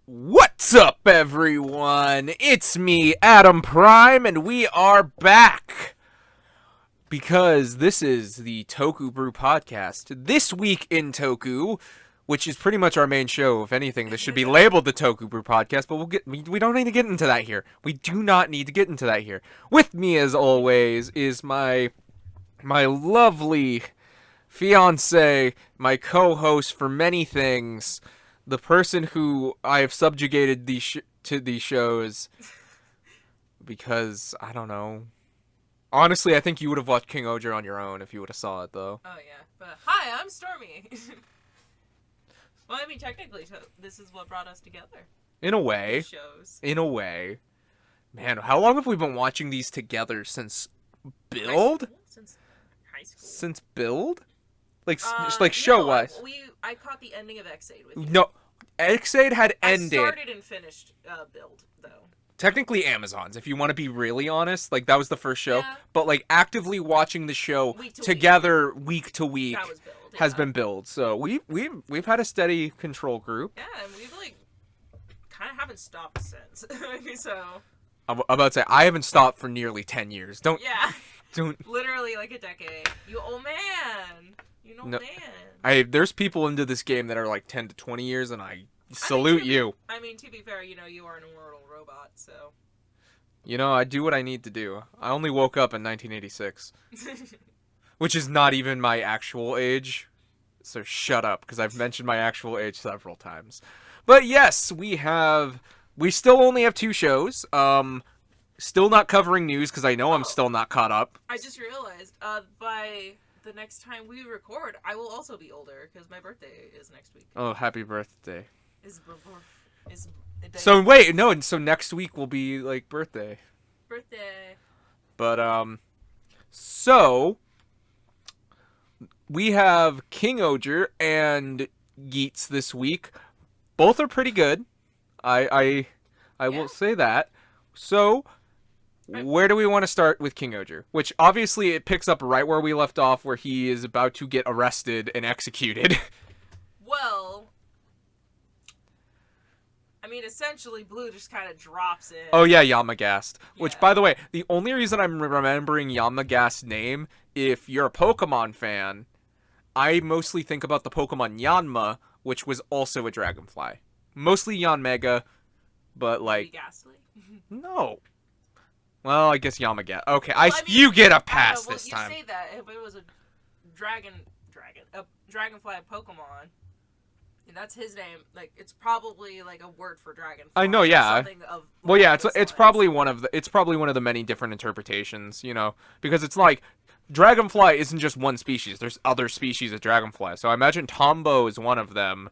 What's up, everyone? It's me, Adam Prime, and we are back because this is the TokuBrew podcast. This week in Toku, which is pretty much our main show. If anything, this should be labeled the TokuBrew podcast, but we don't need to get into that here. We do not need to get into that here. With me, as always, is my lovely fiance, my co-host for many things, the person who I have subjugated to these shows because, I don't know. Honestly, I think you would have watched King Oger on your own if you would have saw it, though. Oh, yeah. But, hi, I'm Stormy. Well, I mean, technically, this is what brought us together. In a way. Shows. In a way. Man, how long have we been watching these together? Since Build? Since high school. Since Build? Like show-wise. No, I caught the ending of X-Aid with you. No, X-Aid had ended. I started and finished Build, though. Technically Amazon's, if you want to be really honest. Like, that was the first show. Yeah. But, like, actively watching the show together week to week that was Build, has been Build. So we've had a steady control group. Yeah, and we've, like, kind of haven't stopped since. So... I'm about to say, I haven't stopped for nearly 10 years. Yeah. Don't... Literally, like, a decade. You old man. You know, man. There's people into this game that are like 10 to 20 years, and I salute you. I mean, to be fair, you know, you are an immortal robot, so. You know, I do what I need to do. I only woke up in 1986. Which is not even my actual age. So shut up, because I've mentioned my actual age several times. But yes, we still only have 2 shows. Still not covering news, because I know I'm still not caught up. I just realized, by the next time we record, I will also be older, because my birthday is next week. Oh, happy birthday. So wait, no, so next week will be, like, birthday. Birthday. But, so, we have King Oger and Yeats this week. Both are pretty good. I will say that. So... where do we want to start with King Oger? Which, obviously, it picks up right where we left off, where he is about to get arrested and executed. Well, I mean, essentially, Blue just kind of drops in. Oh, yeah, Yamagast. Yeah. Which, by the way, the only reason I'm remembering Yamagast's name, if you're a Pokemon fan, I mostly think about the Pokemon Yanma, which was also a Dragonfly. Mostly Yanmega, but, like... Ghastly? No. Well, I guess Yamagata. Okay, well, I mean, you get a pass this time. You say that, if it was a Dragonfly Pokemon, and that's his name, like, it's probably, like, a word for Dragonfly. I know, yeah. Well, yeah, it's probably one of the many different interpretations, you know, because it's like, Dragonfly isn't just one species, there's other species of Dragonfly, so I imagine Tombow is one of them.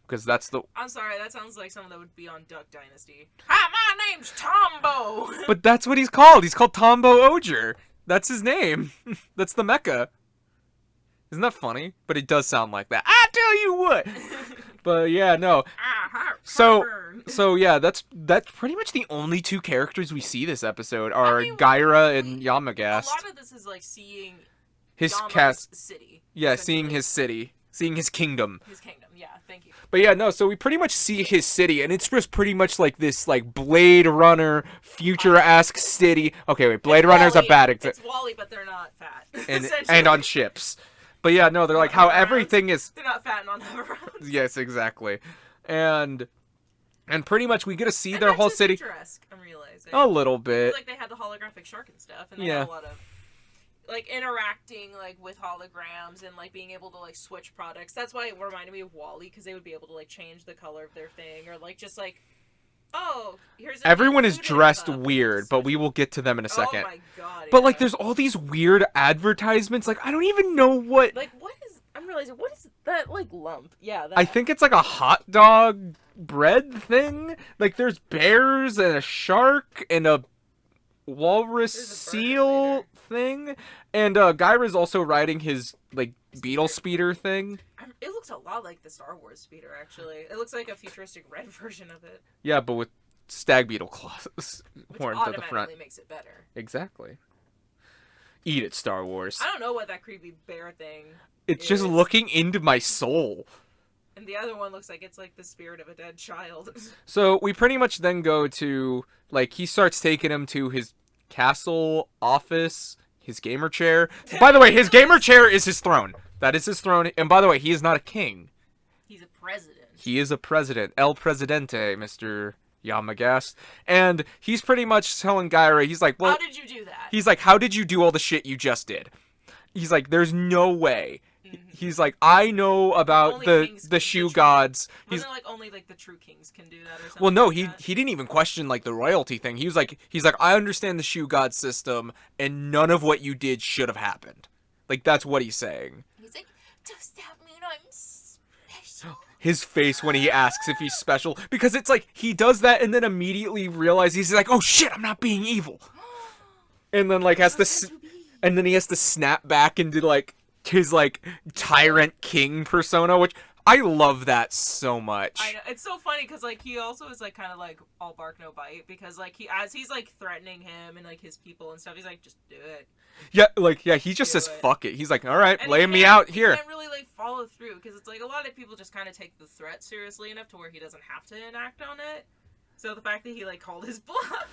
Because that's the... I'm sorry, that sounds like someone that would be on Duck Dynasty. Hi, my name's Tombow! But that's what he's called. He's called Tombow Oger. That's his name. That's the mecha. Isn't that funny? But it does sound like that. I tell you what! But yeah, no. So yeah, that's pretty much the only 2 characters we see this episode are Gaira and Yamagast. A lot of this is like seeing his city. Yeah, seeing his city. Seeing his kingdom. His kingdom, yeah, thank you. But yeah, no, so we pretty much see his city, and it's just pretty much like this, like, Blade Runner, future-esque city. Okay, wait, Blade Runner's a bad example. It's Wall-E, but they're not fat. And on ships. But yeah, no, they're like how everything is... They're not fat and on hoverboards. Yes, exactly. And pretty much we get to see their whole city. Futuresque, I'm realizing. A little bit. Like they had the holographic shark and stuff, and they had a lot of... like interacting like with holograms and like being able to like switch products. That's why it reminded me of Wall-E, because they would be able to like change the color of their thing, or like just like, oh, here's everyone is dressed weird, but we will get to them in a second. Oh my god! But like, there's all these weird advertisements. Like, I don't even know what. Like, what is? I'm realizing, what is that like lump? Yeah, that... I think it's like a hot dog bread thing. Like, there's bears and a shark and a walrus seal thing, and Gaira's also riding his like beetle speeder thing. It looks a lot like the Star Wars speeder, actually. It looks like a futuristic red version of it. Yeah, but with stag beetle claws, horns at the front. Which makes it better. Exactly. Eat it, Star Wars. I don't know what that creepy bear thing It's just looking into my soul. And the other one looks like it's like the spirit of a dead child. So we pretty much then go to, like, he starts taking him to his castle office, his gamer chair. By the way, his gamer chair is his throne. That is his throne. And by the way, he is not a king. He's a president. He is a president. El Presidente, Mr. Yamagast. And he's pretty much telling Gaira, he's like, well... How did you do that? He's like, how did you do all the shit you just did? He's like, there's no way. He's like, I know about the shoe gods. Wasn't it like only like the true kings can do that or something? Well, no, like he that? he didn't even question like the royalty thing. He's like, I understand the shoe god system, and none of what you did should have happened. Like, that's what he's saying. He's like, does that mean I'm special? His face when he asks if he's special, because it's like he does that and then immediately realizes he's like, oh shit, I'm not being evil, and then like and then he has to snap back into like his like tyrant king persona, which I love that so much. I know. It's so funny because like he also is like kind of like all bark no bite, because like he's like threatening him and like his people and stuff, he's like, just do it. Yeah, he just says fuck it. He's like, all right, lay me out here. He can't really like follow through, because it's like a lot of people just kind of take the threat seriously enough to where he doesn't have to enact on it. So the fact that he like called his bluff,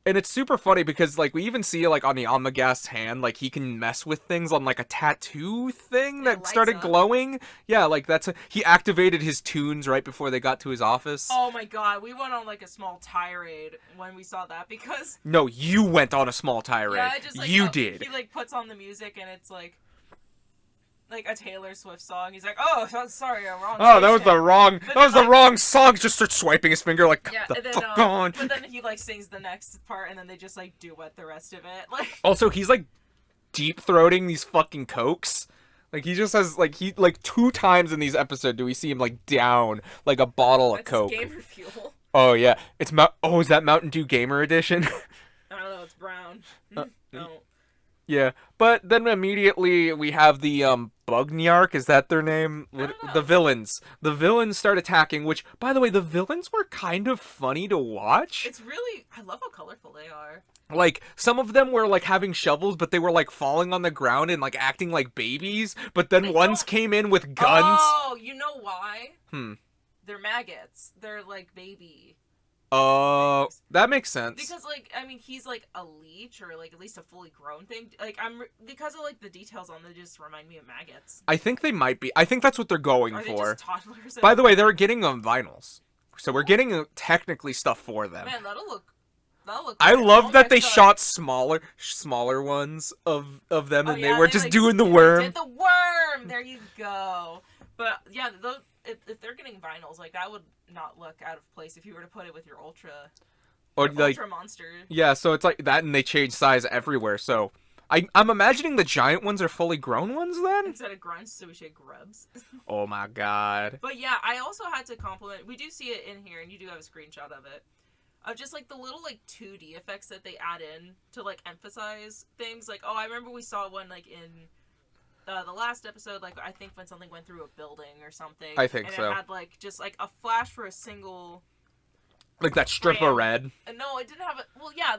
and it's super funny because like we even see like on the Amagast's hand, like he can mess with things on like a tattoo thing that started glowing. Yeah, like he activated his tunes right before they got to his office. Oh my god, we went on like a small tirade when we saw that, because no, you went on a small tirade. Yeah, just like you did. He like puts on the music and it's like a Taylor Swift song. He's like, oh, sorry, I'm wrong. Oh, that was the wrong song. Just starts swiping his finger like, yeah, the fuck on. But then he like sings the next part, and then they just like duet the rest of it. Like, also, he's like deep throating these fucking cokes. Like he just has like 2 times in these episodes do we see him like down like a bottle of Coke. His gamer fuel. Oh yeah, is that Mountain Dew Gamer Edition? I don't know. It's brown. No. Yeah, but then immediately we have the Bugnark, is that their name? The villains. The villains start attacking, which, by the way, the villains were kind of funny to watch. It's really, I love how colorful they are. Like, some of them were, like, having shovels, but they were, like, falling on the ground and, like, acting like babies, but then ones came in with guns. Oh, you know why? They're maggots. They're, like, baby. Oh, that makes sense. Because, like, I mean, he's, like, a leech, or, like, at least a fully grown thing. Like, because of, like, the details on them just remind me of maggots. I think they might be. I think that's what they're going for. They just toddlers? By the way, they're getting them vinyls. So we're getting, technically, stuff for them. Man, that'll look I love that they shot smaller ones of them, and they were just doing the worm. Did the worm! There you go. But, yeah, if they're getting vinyls, like, that would not look out of place if you were to put it with your ultra monster. Yeah, so it's like that, and they change size everywhere. So I'm imagining the giant ones are fully grown ones then? Instead of grunts, so we say grubs. Oh my god. But yeah, I also had to compliment, we do see it in here, and you do have a screenshot of it, of just like the little like 2D effects that they add in to like emphasize things. Like, oh, I remember we saw one like in the last episode, like I think when something went through a building or something. I think and so. It had like just like a flash for a single. Like that strip of red. No, it didn't have a. Well, yeah,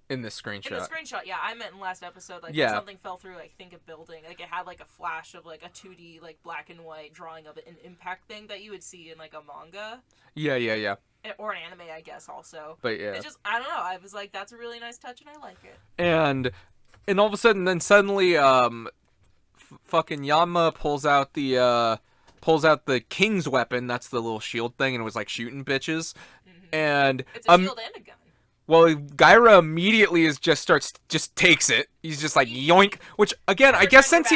in the screenshot. In the screenshot, yeah, I meant in last episode, like when something fell through, like think a building, like it had like a flash of like a 2D like black and white drawing of an impact thing that you would see in like a manga. Yeah. Or an anime, I guess, also. But yeah. It's just, I don't know, I was like, that's a really nice touch and I like it. And all of a sudden, then suddenly, fucking Yama pulls out the king's weapon. That's the little shield thing, and it was like shooting bitches. Mm-hmm. And it's a shield and a gun. Well, Gaira immediately just takes it. He's just like yoink. Which again, I guess since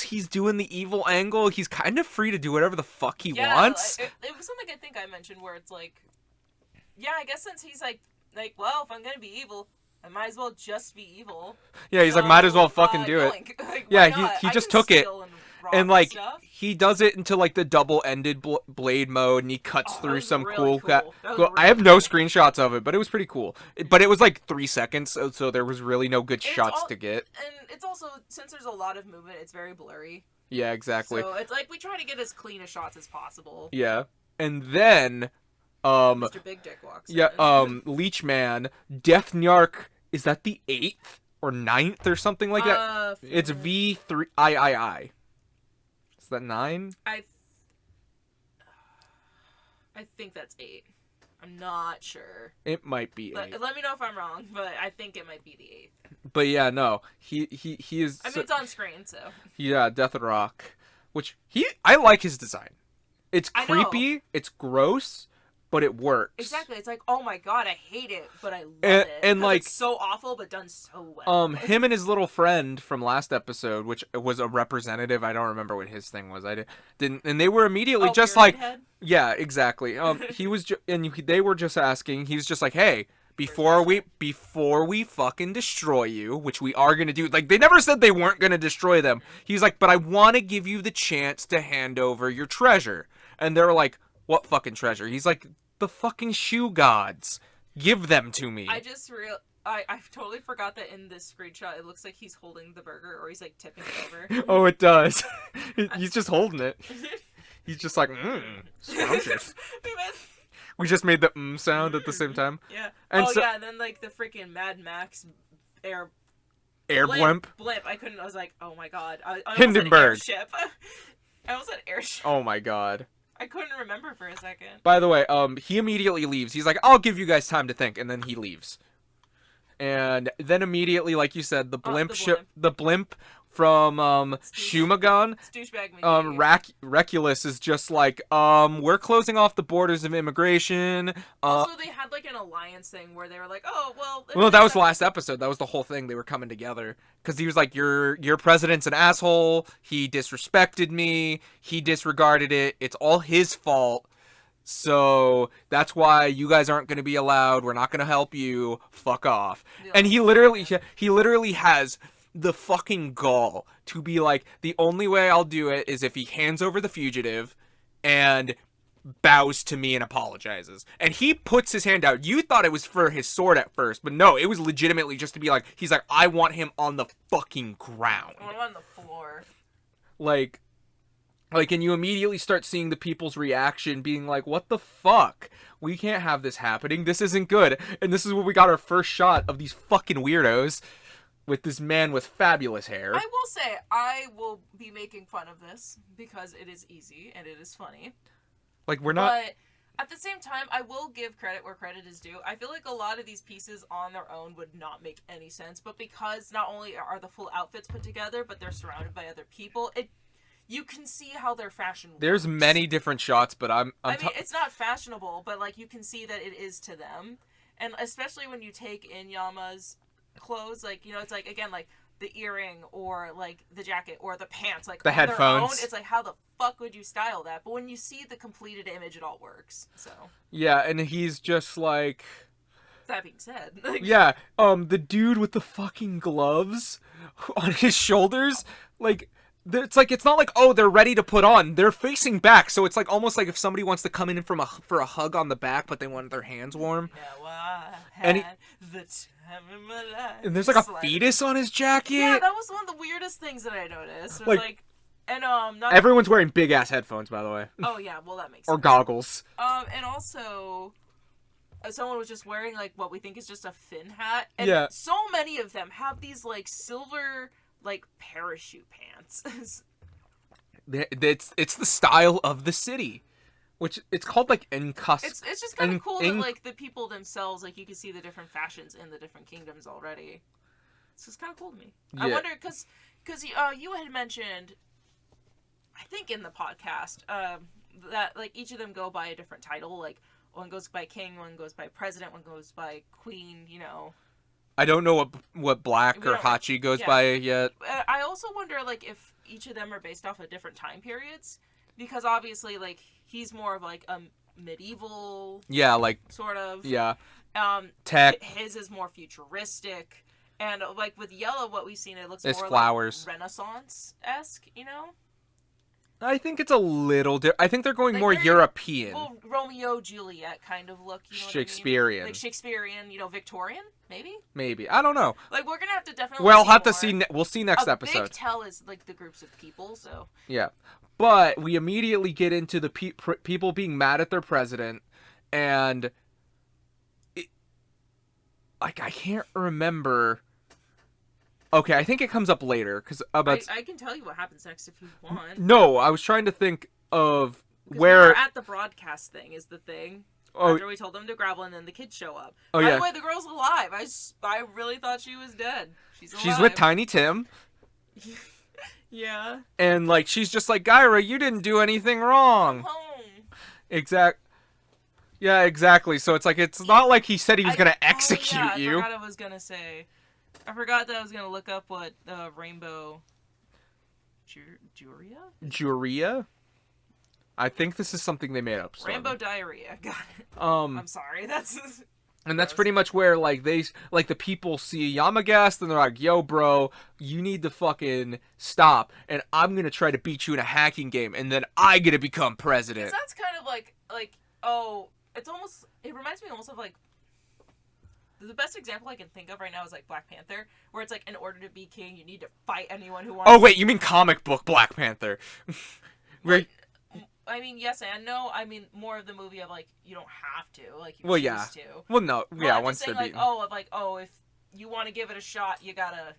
he's doing the evil angle, he's kind of free to do whatever the fuck he wants. It was something I think I mentioned where it's like, yeah, I guess since he's like, well, if I'm gonna be evil, I might as well just be evil. Yeah, he's like, might as well fucking do it. Like, yeah, he just took it. And like stuff. He does it into like the double-ended blade mode, and he cuts through some really cool. I have no screenshots of it, but it was pretty cool. But it was like 3 seconds, so there was really no good shots to get. And it's also, since there's a lot of movement, it's very blurry. Yeah, exactly. So it's like we try to get as clean a shots as possible. Yeah, and then Mr. Big Dick walks in. Leech Man, Death Nyark. Is that the 8th or 9th or something like that? It's V3 III. Is that 9? I think that's 8. I'm not sure. It might be 8. Let me know if I'm wrong, but I think it might be the 8th. But yeah, no, he is. I mean, it's on screen, so. Yeah, Death and Rock, which I like his design. It's creepy, it's gross, but it works. Exactly. It's like, oh my god, I hate it, but I love it. And like, it's so awful, but done so well. Him and his little friend from last episode, which was a representative. I don't remember what his thing was. I didn't, and they were immediately just like, head? Yeah, exactly. He was, they were just asking. He was just like, hey, before we fucking destroy you, which we are gonna do. Like, they never said they weren't gonna destroy them. He's like, but I want to give you the chance to hand over your treasure. And they're like, what fucking treasure? He's like, the fucking shoe gods. Give them to me. I totally forgot that in this screenshot it looks like he's holding the burger, or he's like tipping it over. Oh, it does. He's just holding it. He's just like, scrumptious. We just made the sound at the same time. Yeah. And and then like the freaking Mad Max air blimp. I was like, oh my god. I Hindenburg. Said airship. I almost said airship. Oh my god. I couldn't remember for a second. By the way, he immediately leaves. He's like, I'll give you guys time to think, and then he leaves. And then immediately, like you said, the blimp from Shumagon, Reculus is just like, we're closing off the borders of immigration. Also, they had like an alliance thing where they were like, oh, well... Well, that was the last episode. That was the whole thing. They were coming together. Because he was like, your president's an asshole. He disrespected me. He disregarded it. It's all his fault. So that's why you guys aren't going to be allowed. We're not going to help you. Fuck off. Yeah. And he literally has the fucking gall to be like, the only way I'll do it is if he hands over the fugitive and bows to me and apologizes. And he puts his hand out. You thought it was for his sword at first, but no, it was legitimately just to be like, he's like, I want him on the fucking ground. I want him on the floor. Like, and you immediately start seeing the people's reaction being like, what the fuck? We can't have this happening. This isn't good. And this is where we got our first shot of these fucking weirdos with this man with fabulous hair. I will say, I will be making fun of this because it is easy and it is funny. Like, we're not... But at the same time, I will give credit where credit is due. I feel like a lot of these pieces on their own would not make any sense. But because not only are the full outfits put together, but they're surrounded by other people, you can see how their fashion works. There's many different shots, but I mean, it's not fashionable, but like you can see that it is to them. And especially when you take Inyama's clothes, like, you know, it's like, again, like the earring or like the jacket or the pants, like the headphones. It's like, how the fuck would you style that? But when you see the completed image, it all works. So yeah, and he's just like. That being said, yeah, the dude with the fucking gloves on his shoulders, like. It's not like, oh, they're ready to put on. They're facing back, so it's like almost like if somebody wants to come in for a hug on the back, but they want their hands warm. Yeah, well, I had the time of my life. And there's like a fetus on his jacket. Yeah, that was one of the weirdest things that I noticed. It was like and everyone's wearing big ass headphones, by the way. Oh yeah, well that makes sense. Or goggles. And also, someone was just wearing like what we think is just a fin hat, and yeah. So many of them have these like silver. Like parachute pants. it's the style of the city, which it's called like encus. It's just kind of cool that like the people themselves, like you can see the different fashions in the different kingdoms already. It's just kind of cool to me. Yeah. I wonder because you had mentioned, I think in the podcast, that like each of them go by a different title. Like one goes by king, one goes by president, one goes by queen. You know. I don't know what Black or Hachi goes by yet. I also wonder, like, if each of them are based off of different time periods. Because, obviously, like, he's more of, like, a medieval... Yeah, like... Sort of. Yeah. Tech. His is more futuristic. And, like, with Yellow, what we've seen, it looks more flowers. Like Renaissance-esque, you know? I think it's a little different. I think they're going like more European. Well, Romeo, Juliet kind of look. You know Shakespearean. What I mean? Like Shakespearean, you know, Victorian, maybe? Maybe. I don't know. Like, we're going to have to definitely Well, we'll have to see. We'll see next episode. Big tell is, like, the groups of people, so. Yeah. But we immediately get into the people being mad at their president, and... like, I can't remember... Okay, I think it comes up later because I can tell you what happens next if you want. No, I was trying to think of where where we were at the broadcast thing is the thing. Oh, after we told them to gravel, and then the kids show up. Oh, By yeah. the way, the girl's alive. I really thought she was dead. She's alive. She's with Tiny Tim. Yeah. And, like, she's just like, Gyra, you didn't do anything wrong. Come home. Yeah, exactly. So it's like, it's not like he said he was going to execute you. I forgot I was going to say. I forgot that I was going to look up what rainbow... Juria? Juria? I think this is something they made up. Rainbow diarrhea. Got it. I'm sorry. That's... And that's pretty much where, like, the people see Yamagast, and they're like, yo, bro, you need to fucking stop, and I'm gonna try to beat you in a hacking game, and then I get to become president. That's kind of like, it reminds me almost of, like, the best example I can think of right now is, like, Black Panther, where it's like, in order to be king, you need to fight anyone who wants Oh, wait, you mean comic book Black Panther. Right. I mean, yes and no. I mean, more of the movie of, like, you don't have to. Like, you choose to. Well, no. Yeah, I'm once just saying, they're beaten. if you want to give it a shot, you gotta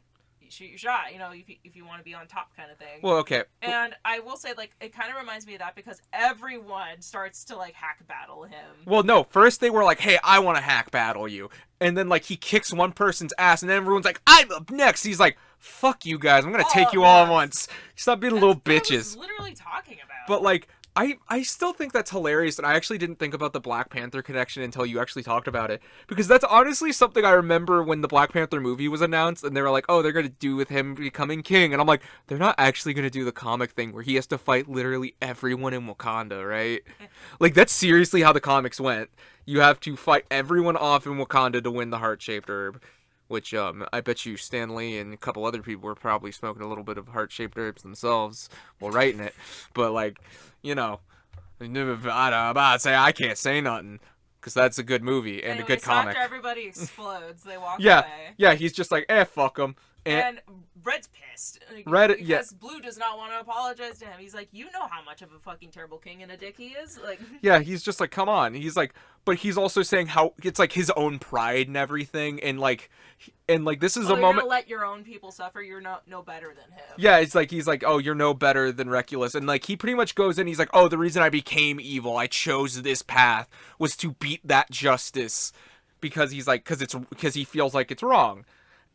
shoot your shot, you know, if you want to be on top kind of thing. Well, okay. And I will say, like, it kind of reminds me of that because everyone starts to, like, hack battle him. Well, no. First they were like, hey, I want to hack battle you. And then, like, he kicks one person's ass, and then everyone's like, I'm up next. He's like, fuck you guys. I'm going to take you all at once. Stop being little bitches. What I was literally talking about. But, like... I still think that's hilarious, and I actually didn't think about the Black Panther connection until you actually talked about it. Because that's honestly something I remember when the Black Panther movie was announced, and they were like, oh, they're going to do with him becoming king. And I'm like, they're not actually going to do the comic thing where he has to fight literally everyone in Wakanda, right? Like, that's seriously how the comics went. You have to fight everyone off in Wakanda to win the heart-shaped herb. Which, I bet you Stan Lee and a couple other people were probably smoking a little bit of heart-shaped herbs themselves while writing it. But, like, you know, I can't say nothing. Because that's a good movie and a good comic. After everybody explodes, they walk away. Yeah, he's just like, fuck him. And Red's pissed. Because Blue does not want to apologize to him. He's like, you know how much of a fucking terrible king and a dick he is? Like, yeah, he's just like, come on. He's like, but he's also saying how it's like his own pride and everything. And like this is a moment. You're gonna let your own people suffer. You're no better than him. Yeah, it's like, he's like, oh, you're no better than Reculus. And like, he pretty much goes in, he's like, oh, the reason I became evil, I chose this path, was to beat that justice. Because he's like, because he feels like it's wrong.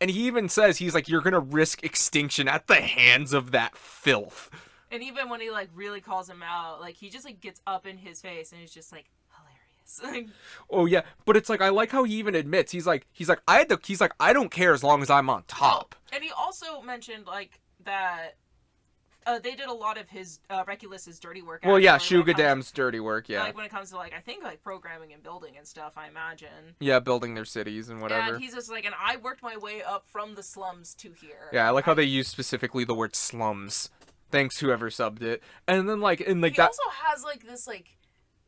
And he even says, he's like, you're going to risk extinction at the hands of that filth. And even when he, like, really calls him out, like, he just, like, gets up in his face and he's just, like, hilarious. Oh, yeah. But it's like, I like how he even admits, he's like, I don't care as long as I'm on top. And he also mentioned, like, that they did a lot of his, Reculus's dirty work. Well, yeah, Shugadam's dirty work, yeah. Like, when it comes to, like, I think, like, programming and building and stuff, I imagine. Yeah, building their cities and whatever. And he's just like, and I worked my way up from the slums to here. Yeah, I like how they use specifically the word slums. Thanks, whoever subbed it. And then, like, he also has, like, this, like,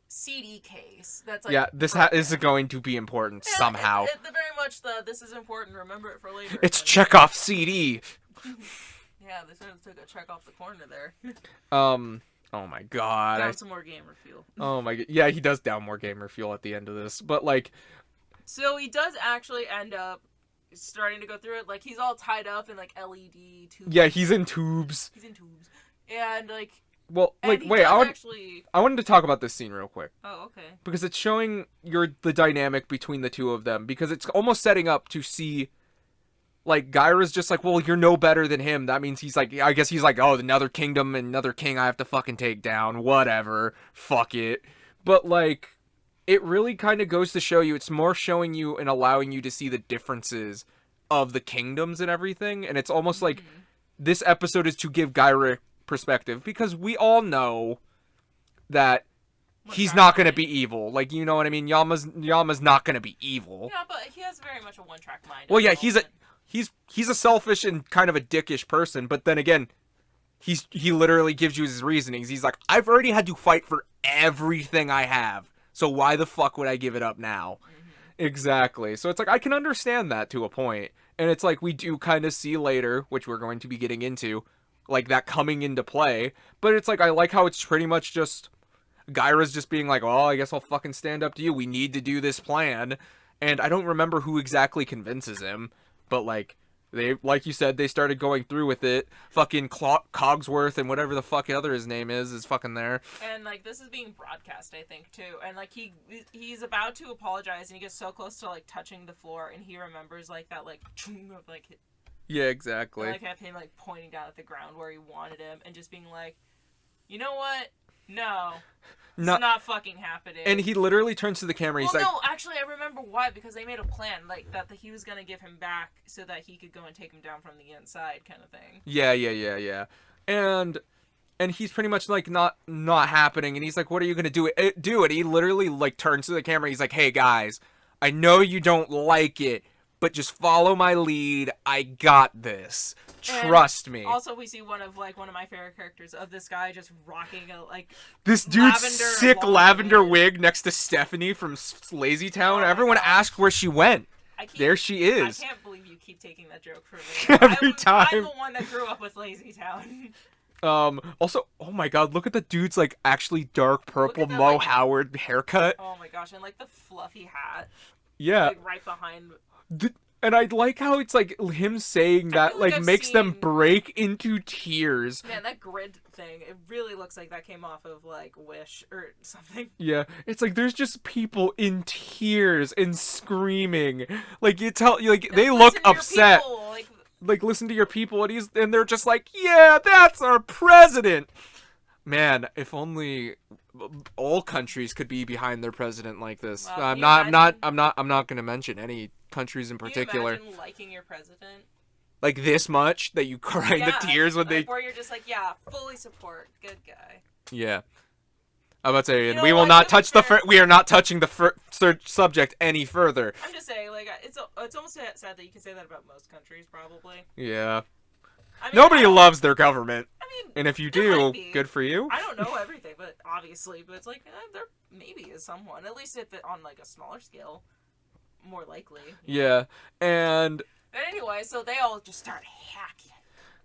CD case that's, like... Yeah, this is going to be important somehow. Very much this is important, remember it for later. It's Chekhov's CD! Yeah, they sort of took a check off the corner there. Oh my god. Down some more gamer fuel. Oh my god. Yeah, he does down more gamer fuel at the end of this. But, like... So he does actually end up starting to go through it. Like, he's all tied up in, like, LED tubes. Yeah, he's in tubes. And, like... Well, like, wait, I wanted to talk about this scene real quick. Oh, okay. Because it's showing the dynamic between the two of them. Because it's almost setting up to see... Like, Gyra's just like, well, you're no better than him. That means he's like, I guess he's like, oh, another kingdom, another king I have to fucking take down. Whatever. Fuck it. But, like, it really kind of goes to show you, it's more showing you and allowing you to see the differences of the kingdoms and everything. And it's almost like this episode is to give Gyra perspective. Because we all know that he's not going to be evil. Like, you know what I mean? Yama's not going to be evil. Yeah, but he has very much a one-track mind. Well, yeah, he's a selfish and kind of a dickish person, but then again, he literally gives you his reasonings. He's like, I've already had to fight for everything I have, so why the fuck would I give it up now? Exactly. So it's like, I can understand that to a point. And it's like, we do kind of see later, which we're going to be getting into, like, that coming into play. But it's like, I like how it's pretty much just, Gyra's just being like, well, I guess I'll fucking stand up to you. We need to do this plan. And I don't remember who exactly convinces him. But, like, they, like you said, they started going through with it. Fucking Cogsworth and whatever the fuck other his name is fucking there. And like this is being broadcast, I think, too. And like he's about to apologize, and he gets so close to like touching the floor, and he remembers like that like of like. Yeah, exactly. Like have him like pointing down at the ground where he wanted him, and just being like, you know what? No. It's not fucking happening. And he literally turns to the camera. He's like, no, actually, I remember why. Because they made a plan, like that he was gonna give him back so that he could go and take him down from the inside, kind of thing. Yeah. And he's pretty much like not happening. And he's like, "What are you gonna do? And he literally like turns to the camera. He's like, "Hey guys, I know you don't like it, but just follow my lead. I got this. Trust me." Also, we see one of my favorite characters of this guy just rocking a this dude's sick lavender wig next to Stephanie from Lazy Town. Everyone asked where she went. There she is. I can't believe you keep taking that joke from me. Every time. I'm the one that grew up with Lazy Town. Also, oh my god, look at the dude's like actually dark purple Mo Howard haircut. Oh my gosh, and like the fluffy hat. Yeah. Like right behind. And I like how it's like him saying that like makes them break into tears. Man, that grid thing, it really looks like that came off of like Wish or something. Yeah, it's like there's just people in tears and screaming. Like you tell, like they look upset. Like listen to your people, and they're just like, yeah, that's our president. Man, if only all countries could be behind their president like this. Wow, I'm not going to mention any countries in particular. Can you imagine liking your president? Like this much that you cry the tears when they. Or you're just like, yeah, fully support, good guy. Yeah. I'm about to say, and we will not touch we are not touching the subject any further. I'm just saying, like, it's almost sad that you can say that about most countries, probably. Yeah. I mean, nobody loves their government. I mean, and if you do, good for you. I don't know everything, but obviously, but it's like there maybe is someone, at least if it on like a smaller scale, more likely. Yeah, and anyway, so they all just start hacking.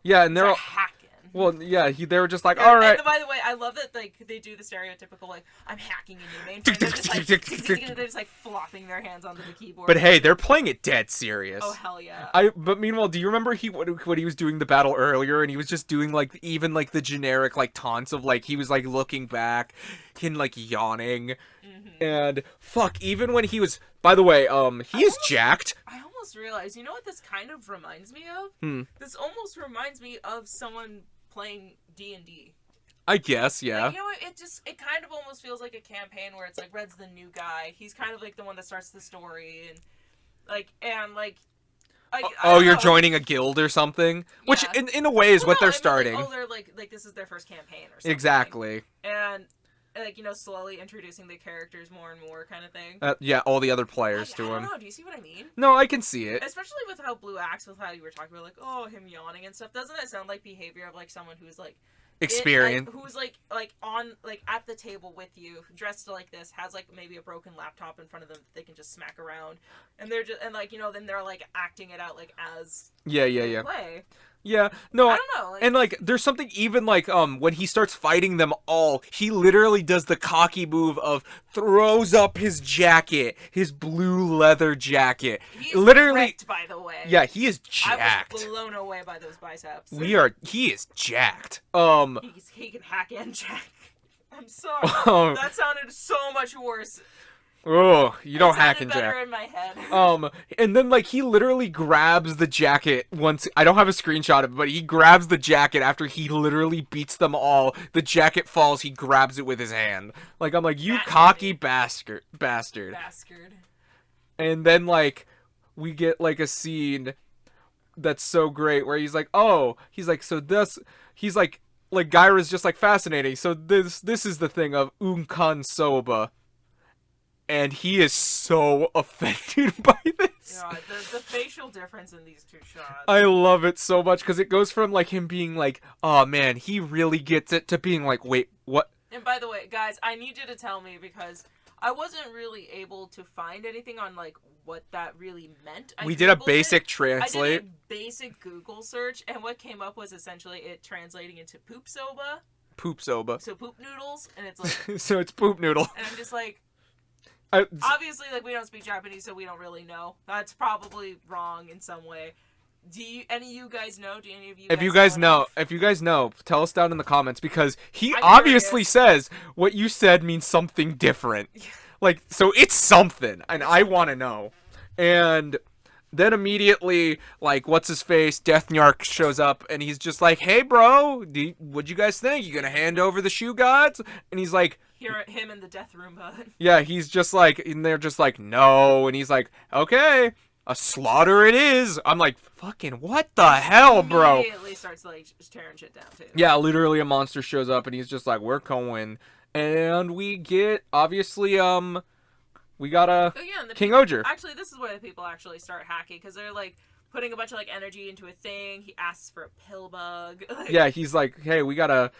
Yeah, and they're all hacking. Well, yeah, they were just like, all right. And by the way, I love that like they do the stereotypical like I'm hacking in your mainframe. They're just like flopping their hands onto the keyboard. But hey, they're playing it dead serious. Oh hell yeah! But meanwhile, do you remember when he was doing the battle earlier, and he was just doing like even like the generic like taunts of like he was like looking back and like yawning, and fuck, even when he was. By the way, he is jacked. I almost realized, you know what this kind of reminds me of? This almost reminds me of someone playing D&D. I guess, yeah. Like, you know what? It kind of almost feels like a campaign where it's like Red's the new guy. He's kind of like the one that starts the story, and you're joining a guild or something, yeah. Which in a way is what they're starting. They're like this is their first campaign or something. Exactly. And like, you know, slowly introducing the characters more and more kind of thing. Yeah, all the other players to him. I don't know, do you see what I mean? No, I can see it. Especially with how Blue acts, with how you were talking about, like, oh, him yawning and stuff. Doesn't it sound like behavior of, like, someone who's, like... Experienced. Who's, like, on, like, at the table with you, dressed like this, has, like, maybe a broken laptop in front of them that they can just smack around. And they're just, and, like, you know, then they're, like, acting it out, like, as... Yeah. Play. Yeah, no, I don't know. Like, and like, there's something even like when he starts fighting them all, he literally does the cocky move of throws up his jacket, his blue leather jacket. He's literally ripped, by the way. Yeah, he is jacked. I was blown away by those biceps. He is jacked. He can hack and jack. I'm sorry. That sounded so much worse. Oh, you don't hack and jack. Better in my head. And then like he literally grabs the jacket once. I don't have a screenshot of it, but he grabs the jacket after he literally beats them all. The jacket falls. He grabs it with his hand. Like I'm like, you cocky bastard. And then like we get like a scene that's so great where he's like, he's like Gyra's just like fascinating. So this is the thing of Unkan Soba. And he is so offended by this. Yeah, the facial difference in these two shots. I love it so much because it goes from like him being like, oh man, he really gets it, to being like, wait, what? And by the way, guys, I need you to tell me because I wasn't really able to find anything on like what that really meant. We did a basic translate. I did a basic Google search, and what came up was essentially it translating into poop soba. Poop soba. So poop noodles, and it's like. So it's poop noodle. And I'm just like. Obviously, like, we don't speak Japanese, so we don't really know. That's probably wrong in some way. Any of you guys know? Do any of you? If you guys know, tell us down in the comments, because he I'm obviously curious. says what you said means something different. Like, so it's something, and I want to know. And then immediately, like, what's his face? Death Nyark shows up, and he's just like, "Hey, bro, what'd you guys think? You gonna hand over the shoe gods?" And he's like, him in the death room, bud. "Yeah." He's just like, and they're just like, "No," and he's like, "Okay, a slaughter it is." I'm like, "Fucking what the hell, bro?" Immediately starts like just tearing shit down too. Yeah, literally a monster shows up, and he's just like, "We're going," and we get obviously we got a King Oger. Actually, this is where the people actually start hacking, because they're like putting a bunch of like energy into a thing. He asks for a pill bug. Yeah, he's like, "Hey, we're gonna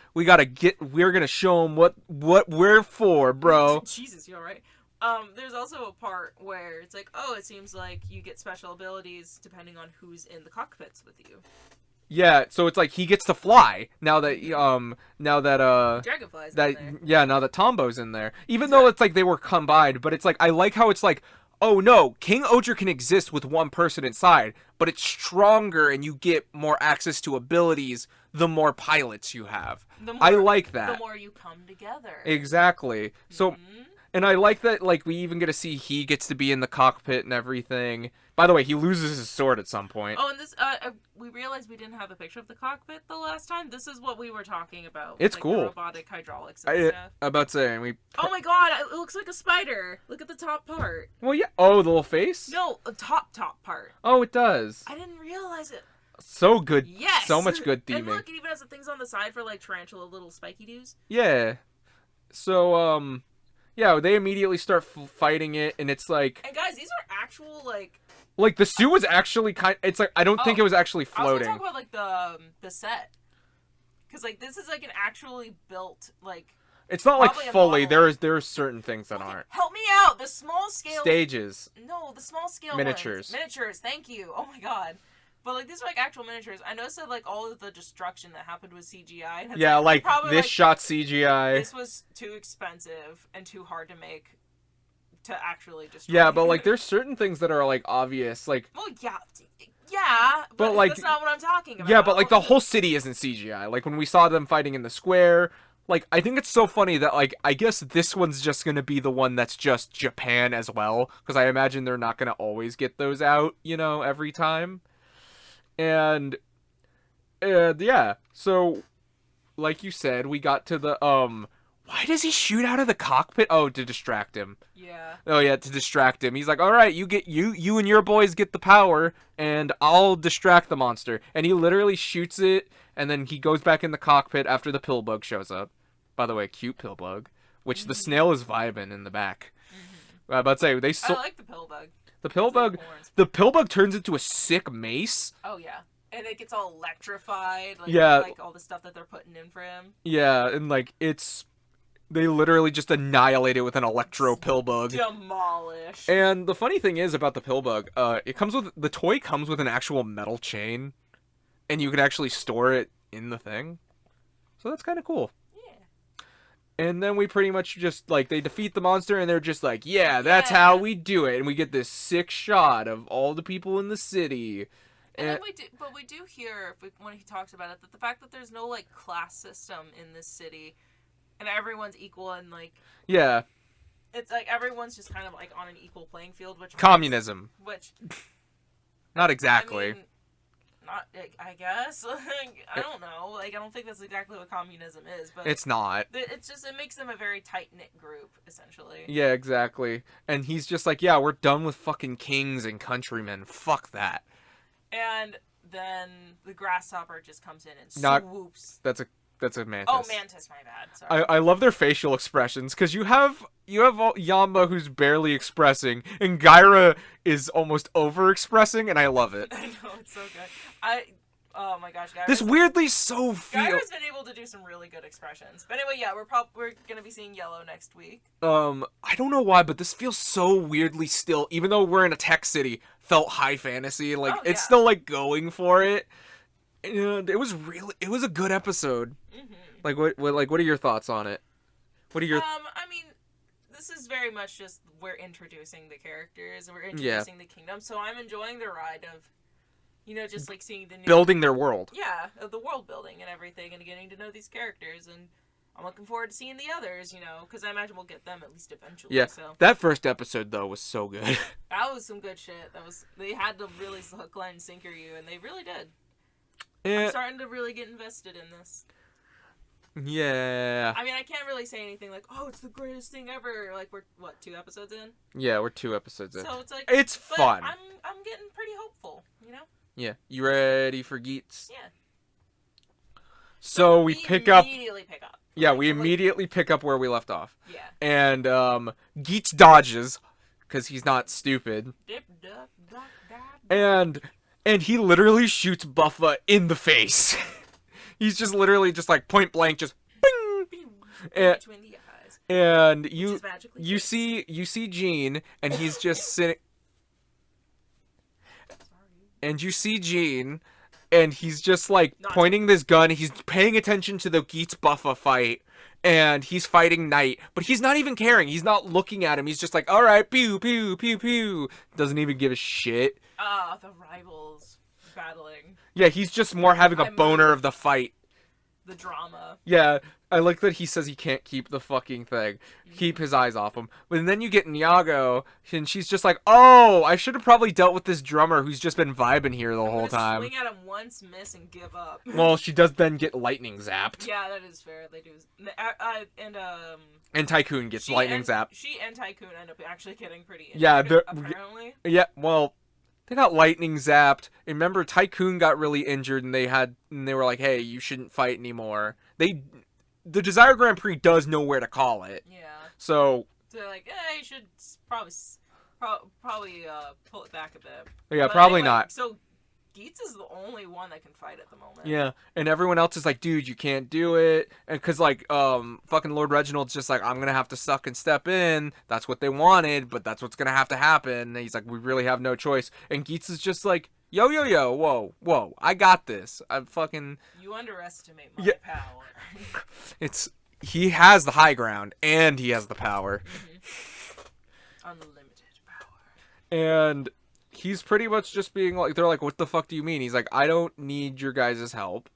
show him what we're for, bro." Jesus, you alright? There's also a part where it's like, oh, it seems like you get special abilities depending on who's in the cockpits with you. Yeah, so it's like he gets to fly now that Dragonflies that in there. yeah, now that Tombo's in there. Even though it's like they were combined, but it's like I like how it's like, oh no, King Oger can exist with one person inside, but it's stronger and you get more access to abilities the more pilots you have. I like that. The more you come together. Exactly. So and I like that, like, we even get to see he gets to be in the cockpit and everything. By the way, he loses his sword at some point. Oh, and this, we realized we didn't have a picture of the cockpit the last time. This is what we were talking about. It's like, cool. The robotic hydraulics and stuff. I'm about to say, we... Oh my god, it looks like a spider. Look at the top part. Well, yeah. Oh, the little face? No, the top part. Oh, it does. I didn't realize it. So good. Yes! So much good theming. And look, it even has the things on the side for, like, tarantula little spiky doos. Yeah. So, yeah, they immediately start fighting it, and it's like... And guys, these are actual, like... Like, the suit was actually it's like, I don't think it was actually floating. I was gonna talk about, like, the set. Because, like, this is, like, an actually built, like... It's not, like, fully. There are certain things that aren't. Help me out! The small scale... Stages. No, the small scale Miniatures. ones. Miniatures, thank you. Oh my god. But, like, these are, like, actual miniatures. I noticed that, like, all of the destruction that happened was CGI. And Yeah, like, probably, this like, shot CGI. This was too expensive and too hard to make to actually destroy. Yeah, but, like, there's certain things that are, like, obvious. Like... Well, yeah, but like, that's not what I'm talking about. Yeah, but, like, the whole city isn't CGI. Like, when we saw them fighting in the square... Like, I think it's so funny that, like, I guess this one's just gonna be the one that's just Japan as well. Because I imagine they're not gonna always get those out, you know, every time. And yeah, so like you said, we got to the why does he shoot out of the cockpit? Oh, to distract him. Yeah. Oh yeah, to distract him. He's like, "All right, you and your boys get the power and I'll distract the monster." And he literally shoots it, and then he goes back in the cockpit after the pill bug shows up. By the way, cute pill bug, which the snail is vibing in the back. I'm about to say I like the pill bug. The pill bug turns into a sick mace. Oh yeah, and it gets all electrified. Like, yeah, like all the stuff that they're putting in for him. Yeah, and like they literally just annihilate it with an electro pill bug. Demolish. And the funny thing is about the pill bug, the toy comes with an actual metal chain, and you can actually store it in the thing. So that's kind of cool. And then we pretty much just, like, they defeat the monster, and they're just like, yeah, that's how we do it. And we get this sick shot of all the people in the city. And then we do hear, when he talks about it, that the fact that there's no, like, class system in this city, and everyone's equal, and, like... Yeah. It's like everyone's just kind of, like, on an equal playing field, which... Communism. Which... Not exactly. I mean, not, I guess. I don't know. Like, I don't think that's exactly what communism is, but... It's not. It's just, it makes them a very tight-knit group, essentially. Yeah, exactly. And he's just like, yeah, we're done with fucking kings and countrymen. Fuck that. And then the grasshopper just comes in and swoops. That's a mantis. Oh, mantis, my bad. Sorry. I love their facial expressions, because you have Yamba, who's barely expressing, and Gyra is almost over-expressing, and I love it. I know, it's so good. Oh my gosh, Gyra's been able to do some really good expressions. But anyway, yeah, we're gonna be seeing Yellow next week. I don't know why, but this feels so weirdly still, even though we're in a tech city, felt high fantasy, and, like, it's still, like, going for it. And it was a good episode. Like, what are your thoughts on it? What are your... I mean, this is very much just, we're introducing the characters, and we're introducing the kingdom, so I'm enjoying the ride of You know, just like seeing the new building their world. Yeah, the world building and everything, and getting to know these characters, and I'm looking forward to seeing the others, you know, because I imagine we'll get them at least eventually. Yeah, so. that first episode though was so good. That was some good shit. They had to really hook, line, and sinker you, and they really did. Yeah. I'm starting to really get invested in this. Yeah. I mean, I can't really say anything like, "Oh, it's the greatest thing ever." Like we're 2 episodes in. Yeah, we're 2 episodes in. So it's like it's fun. I'm getting pretty hopeful, you know. Yeah, you ready for Geats? Yeah. So we immediately pick up. Yeah, we immediately pick up where we left off. Yeah. And Geats dodges because he's not stupid. Dip, duck, duck, And he literally shoots Buffa in the face. He's just literally just like point blank, just bing. Between the eyes. And you see Gene, and he's just sitting. And you see Gene, and he's just like pointing this gun. He's paying attention to the Geats Buffa fight, and he's fighting Knight, but he's not even caring. He's not looking at him. He's just like, all right, pew pew pew pew. Doesn't even give a shit. The rivals battling. Yeah, he's just more having a boner of the fight. The drama. Yeah, I like that he says he can't keep the fucking thing. Keep his eyes off him. But then you get Nyago, and she's just like, oh, I should have probably dealt with this drummer who's just been vibing here the whole time. Swing at him once, miss, and give up. Well, she does then get lightning zapped. Yeah, that is fair. They do. And Tycoon gets lightning zapped. She and Tycoon end up actually getting pretty injured, yeah, apparently. Yeah, well, they got lightning zapped. And remember, Tycoon got really injured, and they were like, hey, you shouldn't fight anymore. The Desire Grand Prix does know where to call it. Yeah. So they're like, you should probably pull it back a bit. Yeah, but probably anyway, not. So Geats is the only one that can fight at the moment. Yeah, and everyone else is like, dude, you can't do it. And because, like, fucking Lord Reginald's just like, I'm going to have to suck and step in. That's what they wanted, but that's what's going to have to happen. And he's like, we really have no choice. And Geats is just like, yo, whoa, I got this. I'm fucking... You underestimate my power. He has the high ground, and he has the power. Mm-hmm. Unlimited power. And he's pretty much just being like, they're like, what the fuck do you mean? He's like, I don't need your guys' help.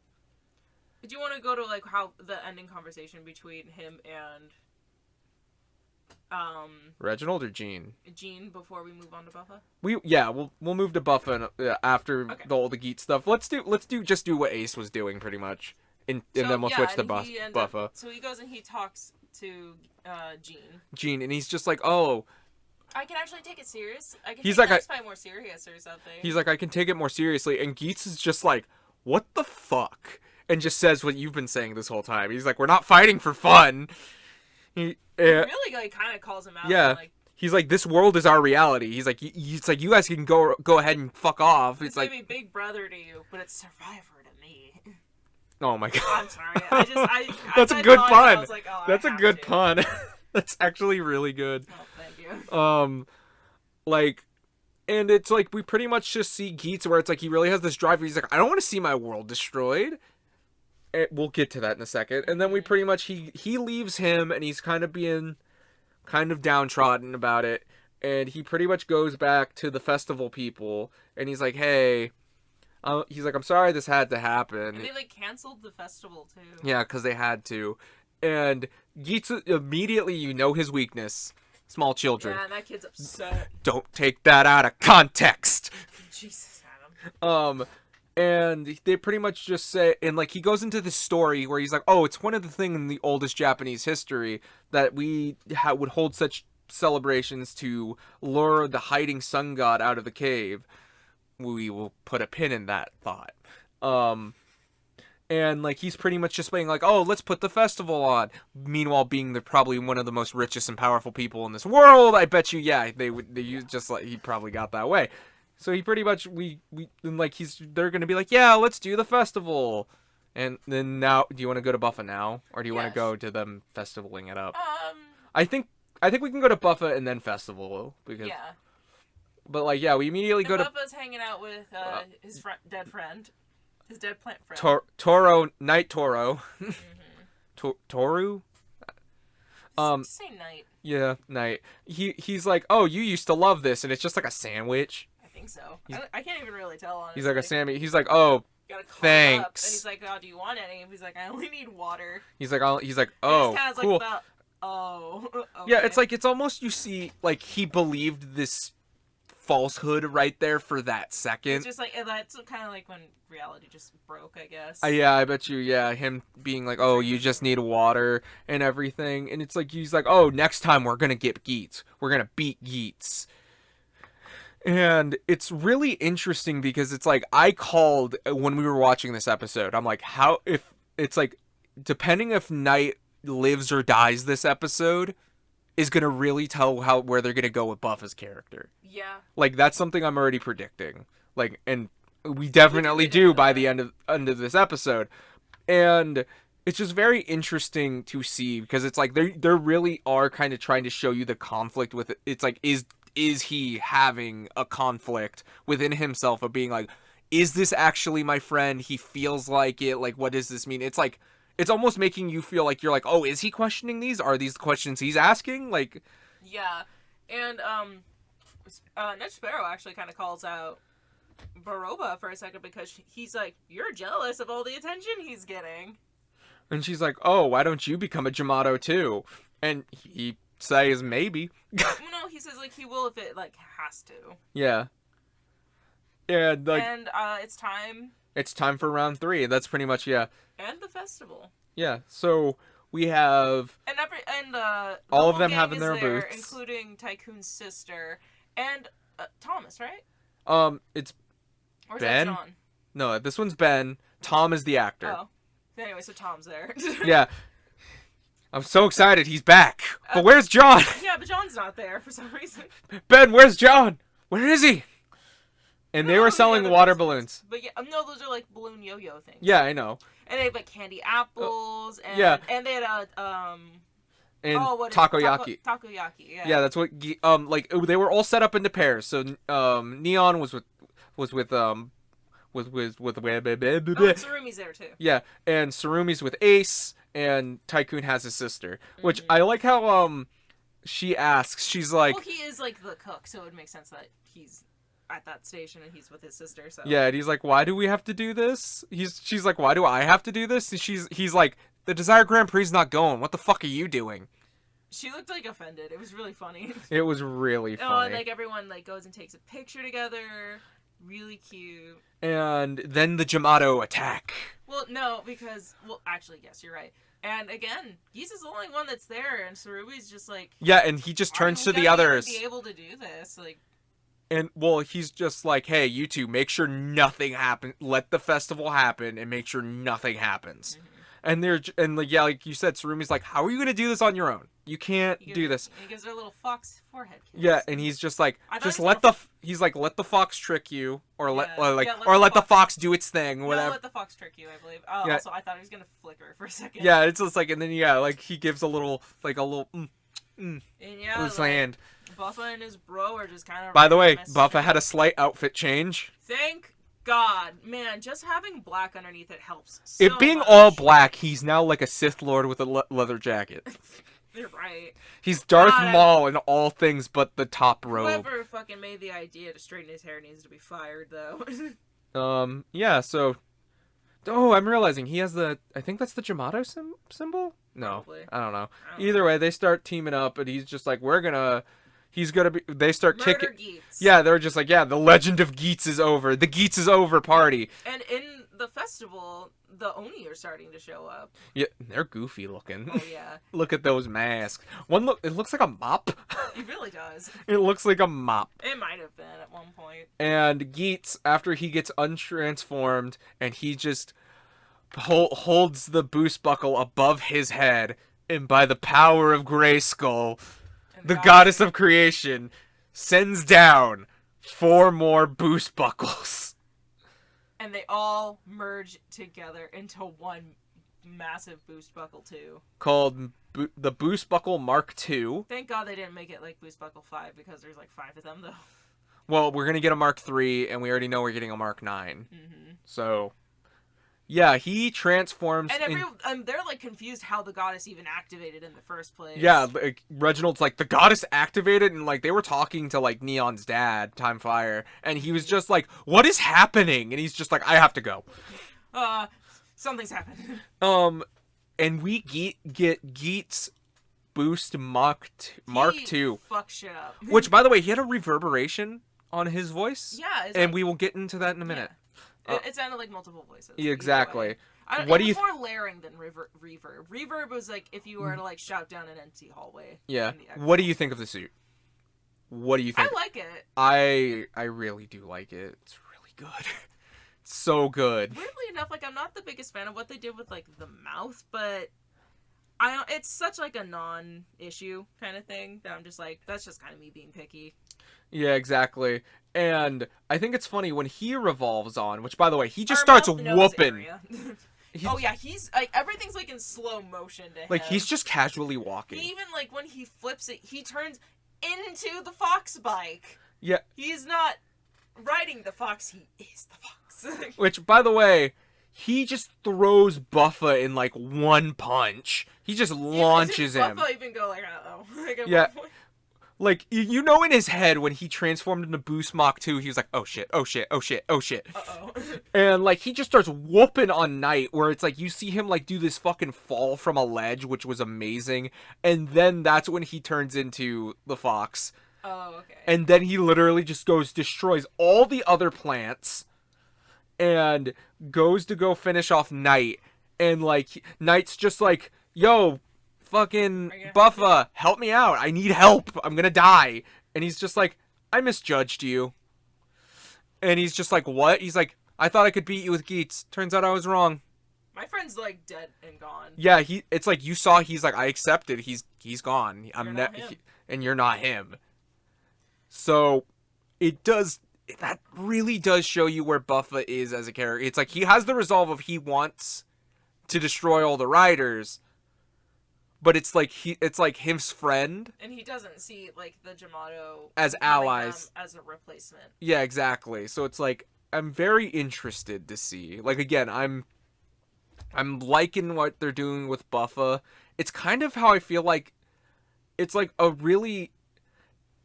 Do you want to go to, like, how the ending conversation between him and... Reginald or Gene? Gene, before we move on to Buffa? We'll move to Buffa after all the Geet stuff. Let's do what Ace was doing pretty much. And then we'll switch to Buffa. So he goes and he talks to Gene, and he's just like, oh, I can actually take it serious. I can take this fight more serious or something. He's like, I can take it more seriously. And Geets is just like, what the fuck? And just says what you've been saying this whole time. He's like, we're not fighting for fun. He really, like, kind of calls him out. Yeah. And, like, he's like, this world is our reality. He's like, you guys can go ahead and fuck off. It's like, maybe Big Brother to you, but it's Survivor to me. Oh my god. I'm sorry. That's a good pun. I was like, That's a good pun. That's actually really good. Oh, thank you. Like, and it's like, we pretty much just see Geets where it's like, he really has this drive where he's like, I don't want to see my world destroyed. We'll get to that in a second. And then we pretty much, he leaves him, and he's kind of being kind of downtrodden about it. And he pretty much goes back to the festival people, and he's like, hey, he's like, I'm sorry this had to happen. And they, like, canceled the festival, too. Yeah, because they had to. And Geets, immediately, you know his weakness. Small children. Yeah, that kid's upset. Don't take that out of context. Jesus, Adam. And they pretty much just say, and like, he goes into this story where he's like, oh, it's one of the things in the oldest Japanese history that we would hold such celebrations to lure the hiding sun god out of the cave. We will put a pin in that thought. And like, he's pretty much just being like, oh, let's put the festival on. Meanwhile, being probably one of the most richest and powerful people in this world, I bet you, yeah, they just like, he probably got that way. So he pretty much, they're going to be like, yeah, let's do the festival. And then now, do you want to go to Buffa now? Or do you want to go to them festivaling it up? I think we can go to Buffa and then festival. Because, yeah. But like, yeah, we immediately go to... Buffa's hanging out with his dead friend. His dead plant friend. Night Toro. Mm-hmm. Toru? Just say Night. Yeah, Night. He's like, oh, you used to love this, and it's just like a sandwich. I think think so. I can't even really tell, honestly. He's like a Sammy. He's like, oh, thanks. And he's like, oh, do you want any? And he's like, I only need water. He's like, oh, cool. Like, okay. Yeah, it's almost, you see, like, he believed this falsehood right there for that second. It's just like, that's kind of like when reality just broke, I guess. Yeah, I bet you, him being like, oh, you just need water and everything. And it's like, he's like, oh, next time we're gonna get Geats. We're gonna beat Geats. And it's really interesting because it's like, I called when we were watching this episode, I'm like, depending if Knight lives or dies this episode is gonna really tell where they're gonna go with Buffa's character. Yeah. Like, that's something I'm already predicting. Like, and we definitely do by the end of this episode. And it's just very interesting to see because it's like they really are kind of trying to show you the conflict with it. It's like, is he having a conflict within himself of being like, is this actually my friend? He feels like it. Like, what does this mean? It's like, it's almost making you feel like you're like, oh, is he questioning these? Are these the questions he's asking? Like, yeah. And Ned Sparrow actually kind of calls out Baroba for a second because he's like, you're jealous of all the attention he's getting. And she's like, oh, why don't you become a Jamato too? And he says maybe. No, he says like he will if it like has to. Yeah. And like, it's time. It's time for round 3. That's pretty much, yeah. And the festival. Yeah. So we have all of them having their booths, including Tycoon's sister and Thomas, right? It's or is Ben. That John? No, this one's Ben. Tom is the actor. Oh. Anyway, so Tom's there. Yeah. I'm so excited he's back. But where's John? Yeah, but John's not there for some reason. Ben, where's John? Where is he? And they were selling water balloons. But yeah, no, those are like balloon yo-yo things. Yeah, I know. And they have like candy apples and and they had and takoyaki. Takoyaki, yeah. Yeah, that's what like they were all set up into pairs. So Neon was with Tsurumi's there too. Yeah, and Tsurumi's with Ace, and Tycoon has his sister. Which I like how she asks. She's like, well, he is like the cook, so it would make sense that he's at that station and he's with his sister. So yeah, and he's like, why do we have to do this? She's like, why do I have to do this? And he's like, the Desire Grand Prix is not going. What the fuck are you doing? She looked like offended. It was really funny. It was really funny. Oh, and like everyone like goes and takes a picture together. Really cute. And then the Jamato attack. Well, no, because actually, yes, you're right. And again, Geese is the only one that's there, and Tsurumi's just like, yeah, and he just turns to the others. Be able to do this, like. And well, he's just like, hey, you two, make sure nothing happens. Let the festival happen, and make sure nothing happens. Mm-hmm. And like, yeah, like you said, Tsurumi's like, how are you gonna do this on your own? You can't do this. And he gives her a little fox forehead kiss. Yeah, and he's just like, let the fox trick you, or let the fox do its thing, whatever. No, let the fox trick you, I believe. Also, I thought he was gonna flick her for a second. Yeah, it's just like, and then like he gives a little and yeah, his hand. Buffa and his bro are just kind of. By the way, Buffa had a slight outfit change. Thank God, man! Just having black underneath it helps. So it being much. all black, he's now like a Sith Lord with a leather jacket. You're right. He's Darth Maul in all things but the top robe. Whoever fucking made the idea to straighten his hair needs to be fired, though. Yeah. So. Oh, I'm realizing he has I think that's the Jamato symbol. No, probably. I don't know. Either way, they start teaming up, and he's just like, they start kicking. Geats. Yeah, they're just like, yeah, the legend of Geats is over. The Geats is over party. And in the festival, the Oni are starting to show up. Yeah, they're goofy looking. Oh, yeah. Look at those masks. It looks like a mop. It really does. It looks like a mop. It might have been at one point. And Geats, after he gets untransformed, and he just holds the boost buckle above his head, and by the power of Grayskull, the goddess of creation sends down 4 more boost buckles. And they all merge together into one massive boost buckle, too. Called the Boost Buckle Mark II. Thank God they didn't make it like Boost Buckle 5, because there's like 5 of them, though. Well, we're going to get a Mark III, and we already know we're getting a Mark IX. Mm-hmm. So, Yeah, he transforms. And they're like confused how the goddess even activated in the first place. Yeah, like, Reginald's like, the goddess activated, and like they were talking to like Neon's dad, Time Fire, and he was just like, "What is happening?" And he's just like, "I have to go." Something's happened. And we get Geet's boost Mark II. Fuck shit up. Which, by the way, he had a reverberation on his voice. Yeah, and we will get into that in a minute. Yeah. It sounded like multiple voices. Yeah, exactly. What do you? It was more layering than reverb. Reverb was like if you were to like shout down an empty hallway. Yeah. What do you think of the suit? What do you think? I like it. I really do like it. It's really good. It's so good. Weirdly enough, like I'm not the biggest fan of what they did with like the mouth, but it's such like a non-issue kind of thing that I'm just like, that's just kind of me being picky. Yeah, exactly. And I think it's funny when he revolves on, which by the way, he just starts whooping. Oh yeah, he's like everything's like in slow motion to him. Like he's just casually walking. He even like when he flips it, he turns into the fox bike. Yeah. He's not riding the fox, he is the fox. Which, by the way, he just throws Buffa in like one punch. He just launches him. Buffa even go like, uh-oh. Like, yeah. Like, you know, in his head when he transformed into Boost Mach 2, he was like, oh shit, oh shit, oh shit, oh shit. Uh-oh. And like he just starts whooping on Knight, where it's like you see him like do this fucking fall from a ledge, which was amazing. And then that's when he turns into the fox. Oh, okay. And then he literally just destroys all the other plants and goes to go finish off Knight. And like Knight's just like, yo, fucking Buffa, help me out. I need help. I'm gonna die. And he's just like, I misjudged you. And he's just like, what? He's like, I thought I could beat you with Geets. Turns out I was wrong. My friend's like dead and gone. Yeah, it's like you saw. He's like, I accepted. He's gone. And you're not him. So that really does show you where Buffa is as a character. It's like he has the resolve of he wants to destroy all the riders, but it's like his friend, and he doesn't see like the Jamato as allies, as a replacement. Yeah, exactly. So it's like I'm very interested to see. Like again, I'm liking what they're doing with Buffa. It's kind of how I feel like it's like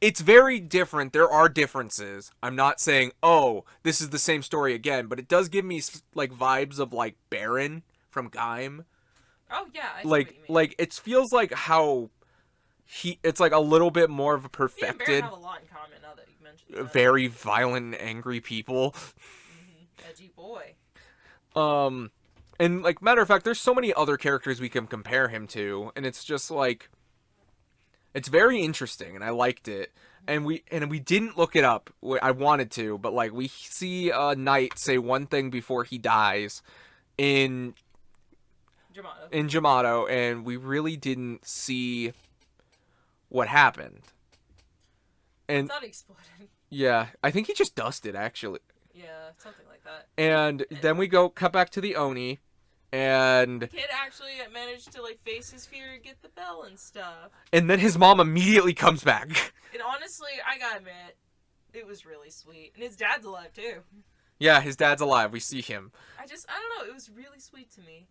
it's very different. There are differences. I'm not saying, oh, this is the same story again, but it does give me like vibes of like Baron from Gaim. Oh yeah, I see like what you mean. Like it feels like how it's like a little bit more of a perfected. Me and Baron have a lot in common now that you mentioned that. Very violent, angry people. Edgy boy. And like matter of fact, there's so many other characters we can compare him to, and it's just like. It's very interesting, and I liked it. And we didn't look it up. I wanted to, but like we see Knight say one thing before he dies in Jamato, and we really didn't see what happened. And I thought he exploded. Yeah, I think he just dusted actually. Yeah, something like that. And then we cut back to the Oni. And the kid actually managed to like face his fear and get the bell and stuff. And then his mom immediately comes back. And honestly, I gotta admit, it was really sweet. And his dad's alive too. Yeah, his dad's alive. We see him. I don't know. It was really sweet to me.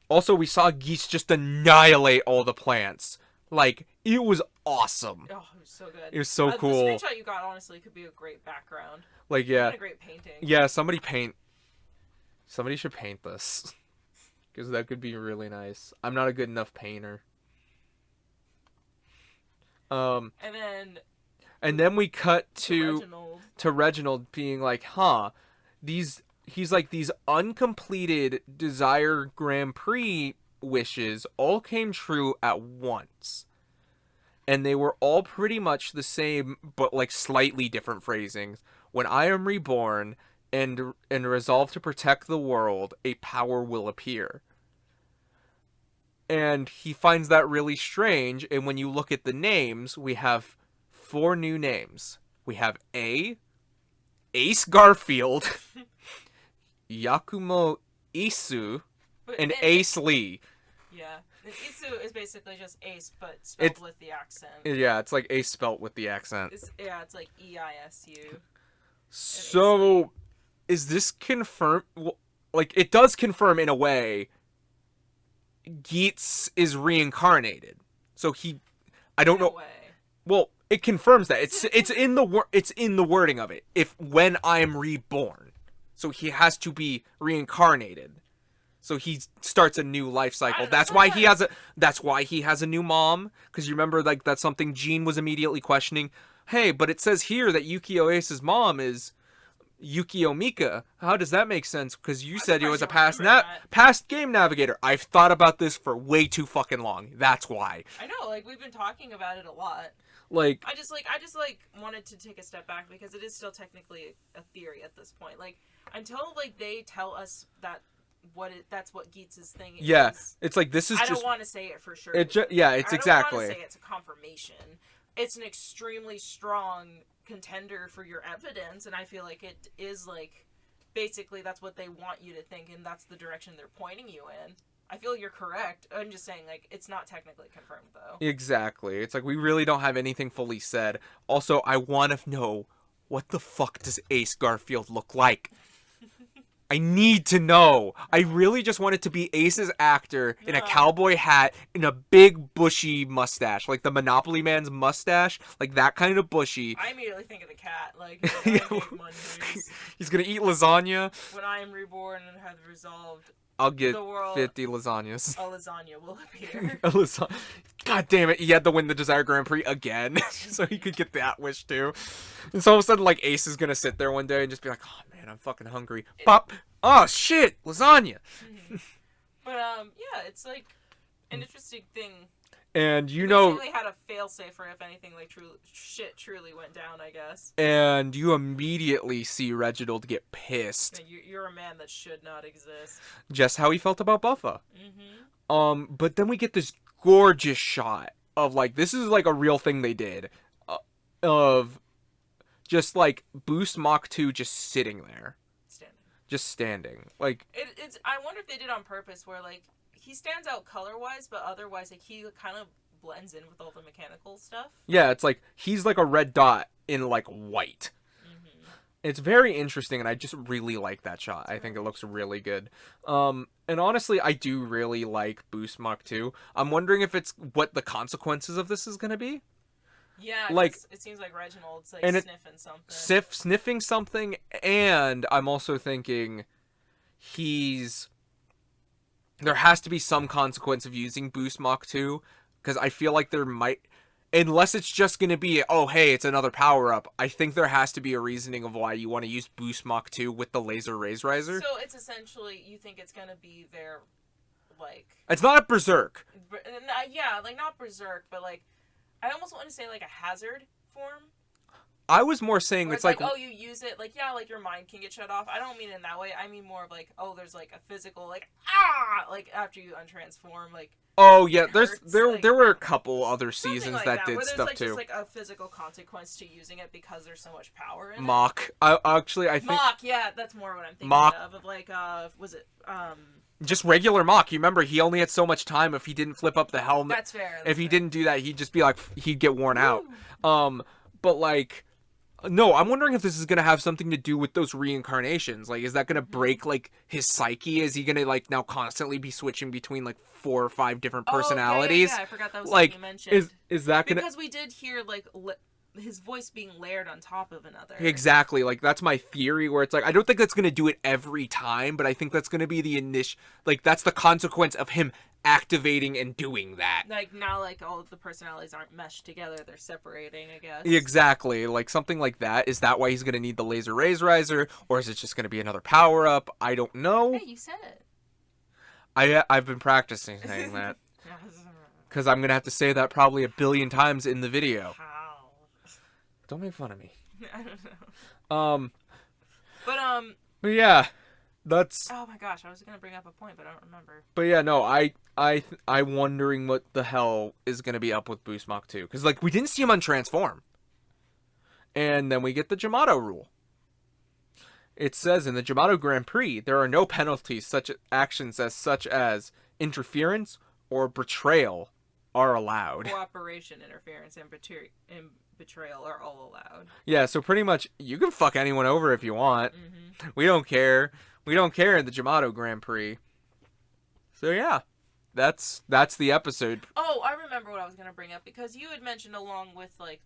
Also, we saw Geese just annihilate all the plants. Like, it was awesome. Oh, it was so good. It was so cool. The screenshot you got, honestly, could be a great background. Like, yeah. A great painting. Yeah, somebody should paint this. Because that could be really nice. I'm not a good enough painter. And then we cut to Reginald being like, huh, he's like, these uncompleted Desire Grand Prix wishes all came true at once. And they were all pretty much the same, but like slightly different phrasings. When I am reborn and resolve to protect the world, a power will appear. And he finds that really strange, and when you look at the names, we have 4 new names. We have Ace Garfield, Yakumo Isu, and Ace Lee. Yeah, and Isu is basically just Ace, but spelled with the accent. Yeah, it's like Ace spelt with the accent. It's like EISU. So, is this confirmed? like, it does confirm in a way Geats is reincarnated. So I don't know. Well, it confirms that it's in the wording of it. If when I am reborn, so he has to be reincarnated. So he starts a new life cycle. That's why he has a new mom. Because you remember, like, that's something Jean was immediately questioning. Hey, but it says here that Yukio Ace's mom is Yukio Mika. How does that make sense? Because you said he was a past game navigator. I've thought about this for way too fucking long. That's why. I know, like, we've been talking about it a lot. Like, I just wanted to take a step back because it is still technically a theory at this point. Like, until, like, they tell us that that's what Geats' thing is. Yeah, it's like, this is I don't want to say it for sure. It's exactly. I don't want to say it's a confirmation. It's an extremely strong contender for your evidence, and I feel like it is, like, basically that's what they want you to think, and that's the direction they're pointing you in. I feel you're correct. I'm just saying, like, it's not technically confirmed, though. Exactly. It's like, we really don't have anything fully said. Also, I want to know, what the fuck does Ace Garfield look like? I need to know. I really just want it to be Ace's actor in a cowboy hat and a big bushy mustache, like the Monopoly Man's mustache, like that kind of bushy. I immediately think of the cat, like, he's gonna eat lasagna. When I am reborn and have resolved, I'll get 50 lasagnas. A lasagna will appear. God damn it, he had to win the Desire Grand Prix again, so he could get that wish too. And so all of a sudden, like, Ace is gonna sit there one day and just be like, oh man, I'm fucking hungry. Pop! Oh shit, lasagna! But, yeah, it's like an interesting thing. And you know, they had a failsafe for if anything, like, shit truly went down, I guess. And you immediately see Reginald get pissed. You're a man that should not exist. Just how he felt about Buffa. But then we get this gorgeous shot of, like, this is like a real thing they did, of just, like, Boost Mach 2 just sitting there. Just standing. Like, it's. I wonder if they did on purpose, where, like, he stands out color-wise, but otherwise, like, he kind of blends in with all the mechanical stuff. Yeah, it's like, he's like a red dot in, like, white. It's very interesting, and I just really like that shot. I think it looks really good. And honestly, I do really like Boost Mach 2. I'm wondering if it's what the consequences of this is going to be. Yeah, like, it seems like Reginald's, like, sniffing something. Sniffing something, and I'm also thinking there has to be some consequence of using Boost Mach 2, because I feel like there might, unless it's just going to be, oh, hey, it's another power-up, I think there has to be a reasoning of why you want to use Boost Mach 2 with the Laser Raise Riser. So it's essentially, you think it's going to be their, like... It's not a Berserk. Yeah, like, not Berserk, but, like, I almost want to say, like, a hazard form. I was more saying it's like, oh, you use it, like, yeah, like, your mind can get shut off. I don't mean in that way. I mean more of, like, oh, there's, like, a physical, like, like, after you untransform, like... Oh, yeah, there were a couple other seasons like that did where stuff, like, too. Just, like, a physical consequence to using it because there's so much power in Mach. it. I think... Mach, yeah, that's more what I'm thinking of, like, was it, just regular Mach. You remember, he only had so much time if he didn't flip up the helmet. That's fair. If he didn't do that, he'd just be like, he'd get worn out. But, like... No, I'm wondering if this is going to have something to do with those reincarnations. Like, is that going to break, like, his psyche? Is he going to, like, now constantly be switching between, like, 4 or 5 different personalities? Yeah, I forgot that was like, something you mentioned. Is that going to... Because we did hear, like, his voice being layered on top of another. Exactly. Like, that's my theory, where it's like, I don't think that's going to do it every time, but I think that's going to be the initial... Like, that's the consequence of him activating and doing that. Like, now, like, all of the personalities aren't meshed together, they're separating, I guess. Exactly. Like, something like that. Is that why he's going to need the Laser Raise Riser? Or is it just going to be another power-up? I don't know. Hey, you said it. I've been practicing saying that. Because I'm going to have to say that probably 1 billion times in the video. How? Don't make fun of me. I don't know. But yeah. That's... Oh my gosh, I was gonna bring up a point, but I don't remember. But yeah, no, I'm wondering what the hell is gonna be up with Boost Mach 2. Because, like, we didn't see him untransform. And then we get the Jamato rule. It says in the Jamato Grand Prix, there are no penalties such actions such as interference or betrayal are allowed. Cooperation, interference, and betrayal are all allowed. Yeah, so pretty much, you can fuck anyone over if you want. We don't care. We don't care in the Yamato Grand Prix. So yeah, that's the episode. Oh, I remember what I was gonna bring up, because you had mentioned, along with like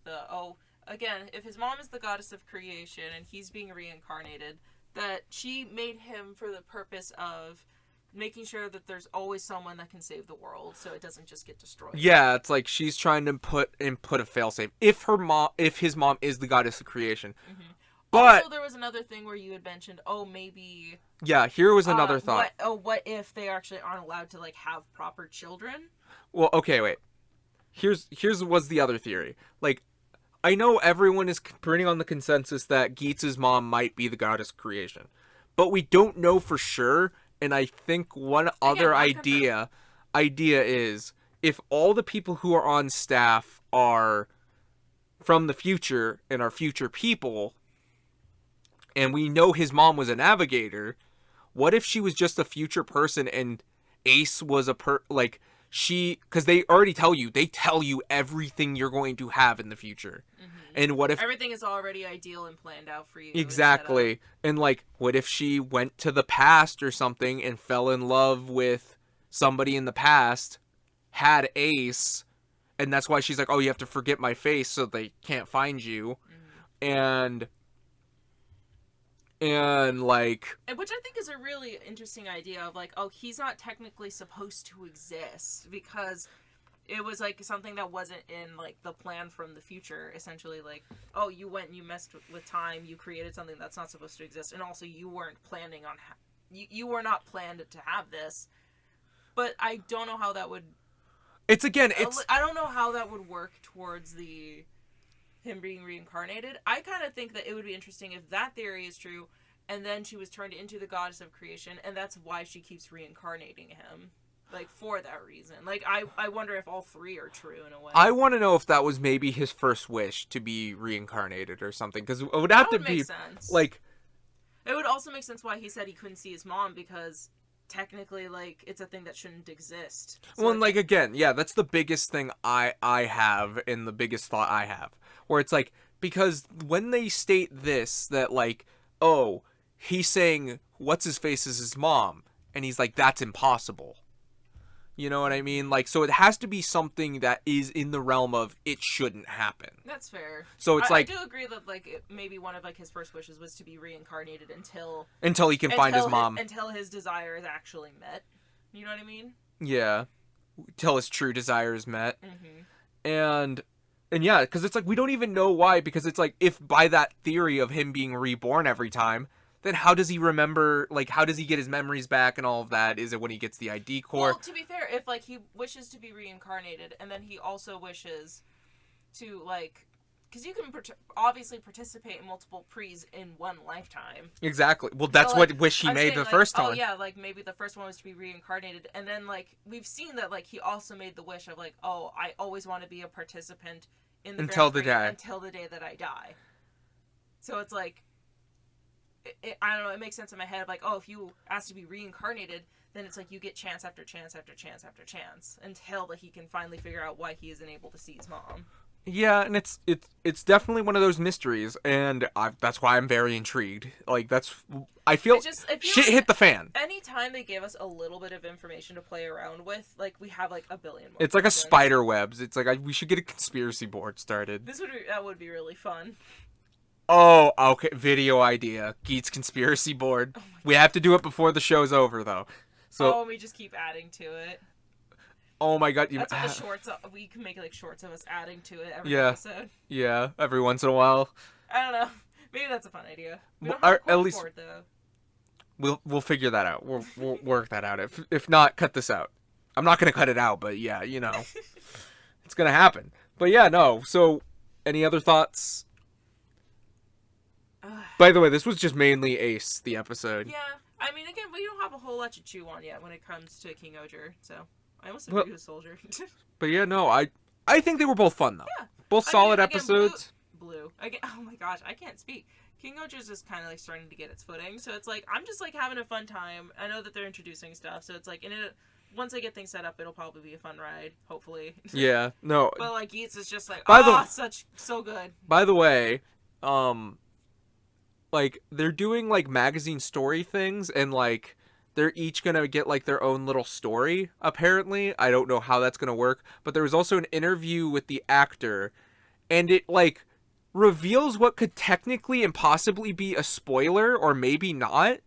again, if his mom is the goddess of creation and he's being reincarnated, that she made him for the purpose of making sure that there's always someone that can save the world, so it doesn't just get destroyed. Yeah, it's like she's trying to put a failsafe. If his mom is the goddess of creation. Mm-hmm. But also, there was another thing where you had mentioned, maybe. Yeah, here was another thought. What if they actually aren't allowed to like have proper children? Well, okay, wait. Here's was the other theory. Like, I know everyone is printing on the consensus that Geats' mom might be the goddess of creation, but we don't know for sure. And I think one other idea is, if all the people who are on staff are from the future and are future people, and we know his mom was a navigator, what if she was just a future person and Ace was because they already tell you everything you're going to have in the future. Mm-hmm. And what if everything is already ideal and planned out for you? Exactly. And like, what if she went to the past or something and fell in love with somebody in the past, had Ace, and that's why she's like, oh, you have to forget my face so they can't find you. Mm-hmm. And which I think is a really interesting idea of like, he's not technically supposed to exist because it was like something that wasn't in like the plan from the future. Essentially, like, you went and you messed with time, you created something that's not supposed to exist, and also you weren't planning on you were not planned to have this. But I don't know how that would. I don't know how that would work towards him being reincarnated. I kind of think that it would be interesting if that theory is true, and then she was turned into the goddess of creation, and that's why she keeps reincarnating him, like, for that reason. Like, I wonder if all three are true in a way. I want to know if that was maybe his first wish to be reincarnated or something, because it would have to be make sense. Like, it would also make sense why he said he couldn't see his mom, because technically, like, it's a thing that shouldn't exist. So well, and like, again, yeah, that's the biggest thing I have, and the biggest thought I have. Where it's like, because when they state this, that like, he's saying what's-his-face is his mom, and he's like, that's impossible. You know what I mean? Like, so it has to be something that is in the realm of it shouldn't happen. That's fair. So it's I do agree that like maybe one of like his first wishes was to be reincarnated until he can find his mom. Until his desire is actually met. You know what I mean? Yeah. Until his true desire is met. Mm-hmm. And yeah, because it's like, we don't even know why, because it's like, if by that theory of him being reborn every time, then how does he remember, like, how does he get his memories back and all of that? Is it when he gets the ID core? Well, to be fair, if, like, he wishes to be reincarnated, and then he also wishes to, like, because you can obviously participate in multiple pre's in one lifetime. Exactly. Well, that's what wish he made the first time. Oh, yeah, like, maybe the first one was to be reincarnated, and then, like, we've seen that, like, he also made the wish of, like, I always want to be a participant in the until the day that I die. So it's like, I don't know, it makes sense in my head of like, if you ask to be reincarnated, then it's like you get chance after chance after chance after chance until that he can finally figure out why he isn't able to see his mom. Yeah, and it's definitely one of those mysteries, and that's why I'm very intrigued. Like, I feel shit hit the fan. Anytime they give us a little bit of information to play around with, like, we have like a billion more. It's like a spider webs. It's like we should get a conspiracy board started. That would be really fun. Oh, okay. Video idea. Geets conspiracy board. We have to do it before the show's over, though. So. We just keep adding to it. Oh my god. That's what the shorts. We can make like shorts of us adding to it every episode. Yeah, every once in a while. I don't know. Maybe that's a fun idea. We don't have a board, though. We'll figure that out. We'll work that out. If not, cut this out. I'm not gonna cut it out, but yeah, you know, it's gonna happen. But yeah, no. So, any other thoughts? By the way, this was just mainly Ace, the episode. Yeah, I mean, again, we don't have a whole lot to chew on yet when it comes to King Oger, so I almost agree with Soldier. But yeah, no, I think they were both fun, though. Yeah. Both solid episodes. Blue. Again, oh my gosh, I can't speak. King Oger's just kind of like starting to get its footing, so it's like, I'm just like having a fun time. I know that they're introducing stuff, so it's like, once I get things set up, it'll probably be a fun ride, hopefully. Yeah, no. But like, Yeats is just like, so good. By the way, like they're doing like magazine story things, and like they're each gonna get like their own little story. Apparently, I don't know how that's gonna work, but there was also an interview with the actor, and it like reveals what could technically and possibly be a spoiler, or maybe not,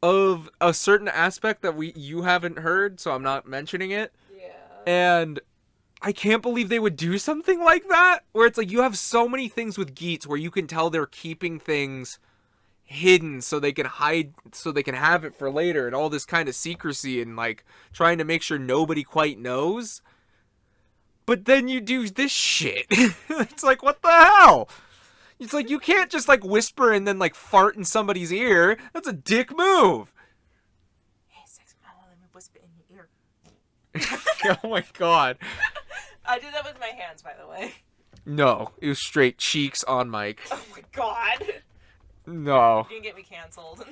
of a certain aspect that you haven't heard, so I'm not mentioning it. Yeah. And I can't believe they would do something like that, where it's like you have so many things with Geats where you can tell they're keeping things hidden so they can have it for later, and all this kind of secrecy, and like trying to make sure nobody quite knows. But then you do this shit. It's like, what the hell? It's like, you can't just like whisper and then like fart in somebody's ear. That's a dick move. Hey, sex mama, let me whisper in your ear. Oh my god. I did that with my hands, by the way. No, it was straight cheeks on mic. Oh my god. No. You can get me canceled.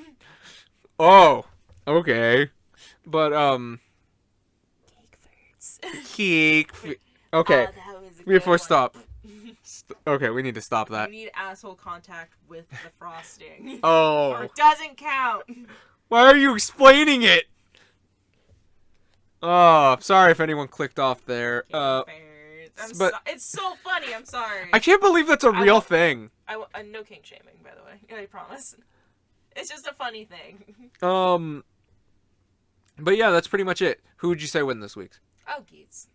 Oh, okay. But, Cake farts. Okay, before one. stop. Okay, we need to stop that. You need asshole contact with the frosting. Oh. Or it doesn't count. Why are you explaining it? Oh, sorry if anyone clicked off there. It's so funny. I'm sorry. I can't believe that's a real thing. No kink shaming, by the way. I promise. It's just a funny thing. But yeah, that's pretty much it. Who would you say win this week? Oh, Geats.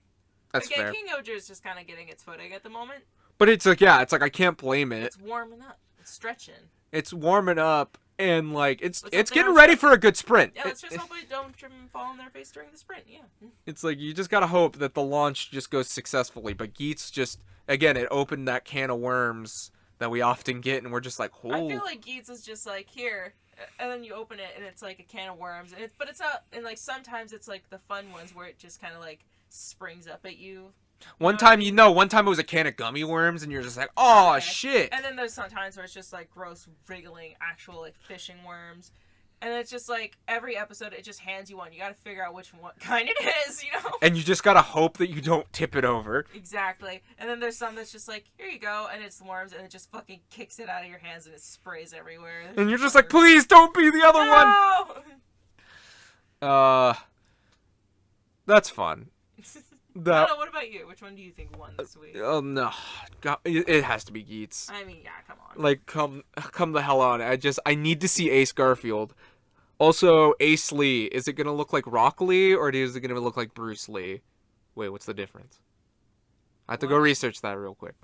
That's Again, fair. King Oger is just kind of getting its footing at the moment. But it's like, yeah, it's like I can't blame it. It's warming up. It's stretching. It's warming up, and like it's getting ready for a good sprint. Yeah, let's just hope I don't trip and fall on their face during the sprint. Yeah. It's like you just gotta hope that the launch just goes successfully. But Geats just, again, it opened that can of worms that we often get, and we're just like, oh. I feel like Geats is just like, here, and then you open it and it's like a can of worms, and but it's not, and like sometimes it's like the fun ones where it just kind of like springs up at you. One time it was a can of gummy worms, and you're just like, oh, okay. Shit. And then there's some times where it's just like gross, wriggling, actual like fishing worms. And it's just like every episode, it just hands you one. You got to figure out which one kind it is, you know? And you just got to hope that you don't tip it over. Exactly. And then there's some that's just like, here you go, and it's worms, and it just fucking kicks it out of your hands, and it sprays everywhere. And you're just like, please don't be the other one! That's fun. No, what about you? Which one do you think won this week? Oh, no. God, it has to be Geats. I mean, yeah, come on. Like, come the hell on. I need to see Ace Garfield. Also, Ace Lee. Is it going to look like Rock Lee, or is it going to look like Bruce Lee? Wait, what's the difference? I have to go research that real quick.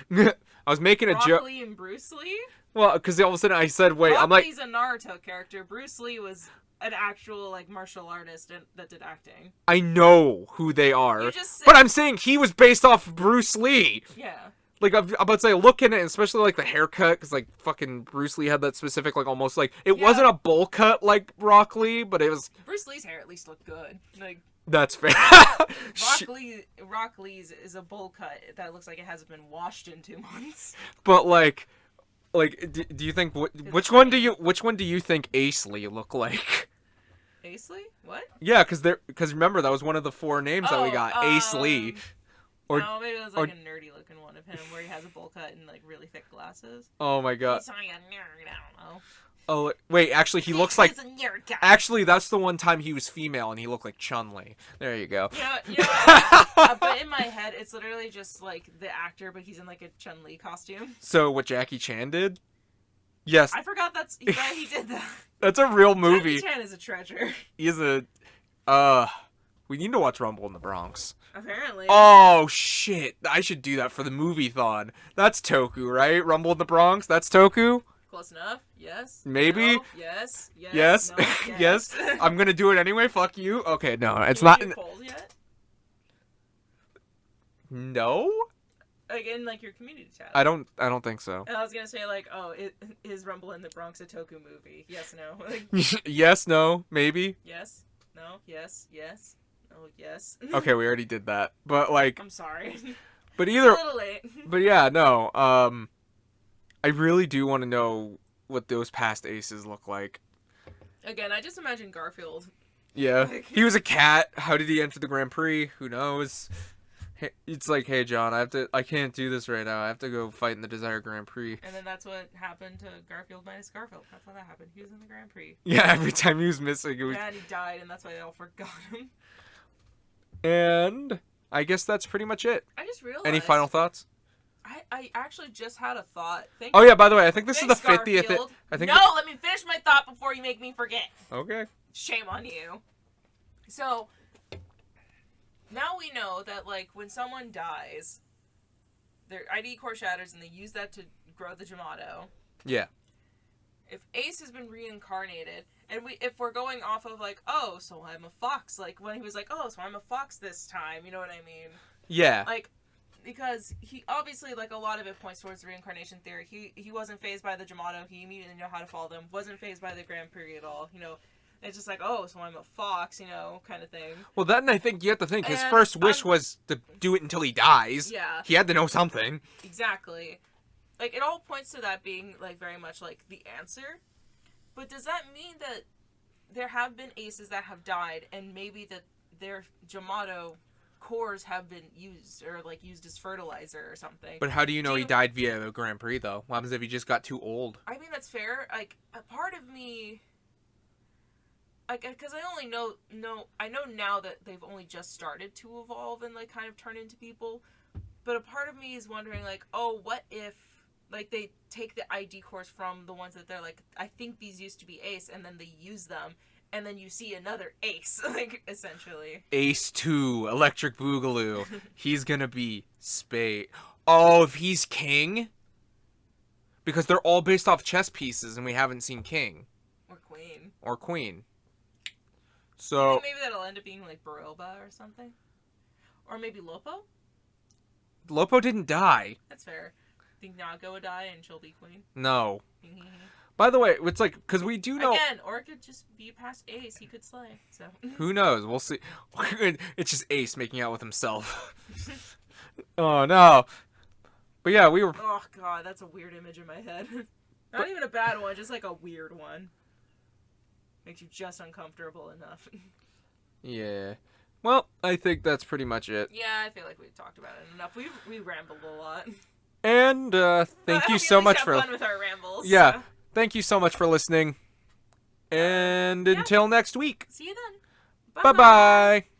What? I was making a joke. Rock Lee and Bruce Lee? Well, because all of a sudden I said, wait, Rock I'm like... Lee's a Naruto character. Bruce Lee was an actual like martial artist that did acting. I know who they are, you just said... but I'm saying he was based off Bruce Lee. Yeah. Like I'm about to say, look at it, especially like the haircut, because like fucking Bruce Lee had that specific like almost like it wasn't a bowl cut like Rock Lee, but it was. Bruce Lee's hair at least looked good. Like that's fair. Rock Lee's is a bowl cut that looks like it hasn't been washed in 2 months. But like, do you think which one do you think Ace Lee look like? Ace Lee? What? Yeah, because remember that was one of the 4 names that we got, Ace Lee. Or, no, maybe it was like a nerdy looking one of him where he has a bowl cut and like really thick glasses. Oh my god. He's like a nerd, I don't know. Oh wait, actually he looks like. Actually, that's the one time he was female and he looked like Chun-Li. There you go. But in my head, it's literally just like the actor, but he's in like a Chun-Li costume. So what Jackie Chan did? Yes. I forgot he did that. That's a real movie. Jackie Chan is a treasure. He is a. We need to watch Rumble in the Bronx. Apparently. Oh shit! I should do that for the movie-thon. That's Toku, right? Rumble in the Bronx. That's Toku. Close enough. Yes. Maybe. No, yes. Yes. Yes. No, yes. I'm gonna do it anyway. Fuck you. Okay. No, it's not. Can you polls yet? No. Like in like your community tab. I don't think so. And I was gonna say like, oh, is Rumble in the Bronx a Toku movie? Yes. No. Like, yes. No. Maybe. Yes. No. Yes. Yes. Oh, yes. Okay, we already did that. But like I'm sorry. But either it's a little late. But yeah, no. I really do want to know what those past aces look like. Again, I just imagine Garfield. Yeah. Like... He was a cat. How did he enter the Grand Prix? Who knows? It's like, hey John, I can't do this right now. I have to go fight in the Desire Grand Prix. And then that's what happened to Garfield minus Garfield. That's how that happened. He was in the Grand Prix. Yeah, every time he was missing, it was. Yeah, and he died, and that's why they all forgot him. And I guess that's pretty much it. I just realized. Any final thoughts? I actually just had a thought. Oh yeah, by the way, I think this Thanks, is the 50th. Garfield. I think. No, let me finish my thought before you make me forget. Okay. Shame on you. So, now we know that, like, when someone dies, their ID core shatters and they use that to grow the Jamato. Yeah. If Ace has been reincarnated, and if we're going off of, like, oh, so I'm a fox, like, when he was like, oh, so I'm a fox this time, you know what I mean? Yeah. Like, because he, obviously, like, a lot of it points towards the reincarnation theory. He wasn't fazed by the Jamato, he immediately knew how to follow them, wasn't fazed by the Grand Prix at all, you know? It's just like, oh, so I'm a fox, you know, kind of thing. Well, then I think you have to think his first wish was to do it until he dies. Yeah. He had to know something. Exactly. Like, it all points to that being, like, very much, like, the answer. But does that mean that there have been aces that have died, and maybe that their Jamato cores have been used, or, like, used as fertilizer or something? But how do you know he died via a Grand Prix, though? What happens if he just got too old? I mean, that's fair. Like, a part of me... Like, because I only know I know now that they've only just started to evolve and, like, kind of turn into people. But a part of me is wondering, like, oh, what if, like, they take the ID cores from the ones that they're like, I think these used to be Ace, and then they use them, and then you see another Ace, like, essentially. Ace 2, Electric Boogaloo. He's gonna be Spade. Oh, if he's King? Because they're all based off chess pieces, and we haven't seen King. Or Queen. Or Queen. So maybe that'll end up being, like, Baroba or something. Or maybe Lopo? Lopo didn't die. That's fair. Think Nago would die and she'll be Queen? No. By the way, it's like, because we do know... Again, or it could just be past Ace. He could slay, so... Who knows? We'll see. It's just Ace making out with himself. Oh, no. But yeah, we were... Oh, God, that's a weird image in my head. Not even a bad one, just, like, a weird one. Makes you just uncomfortable enough. Yeah. Well, I think that's pretty much it. Yeah, I feel like we've talked about it enough. We rambled a lot. And thank you so much for fun with our rambles. Yeah, so. Thank you so much for listening. And until next week. See you then. Bye bye.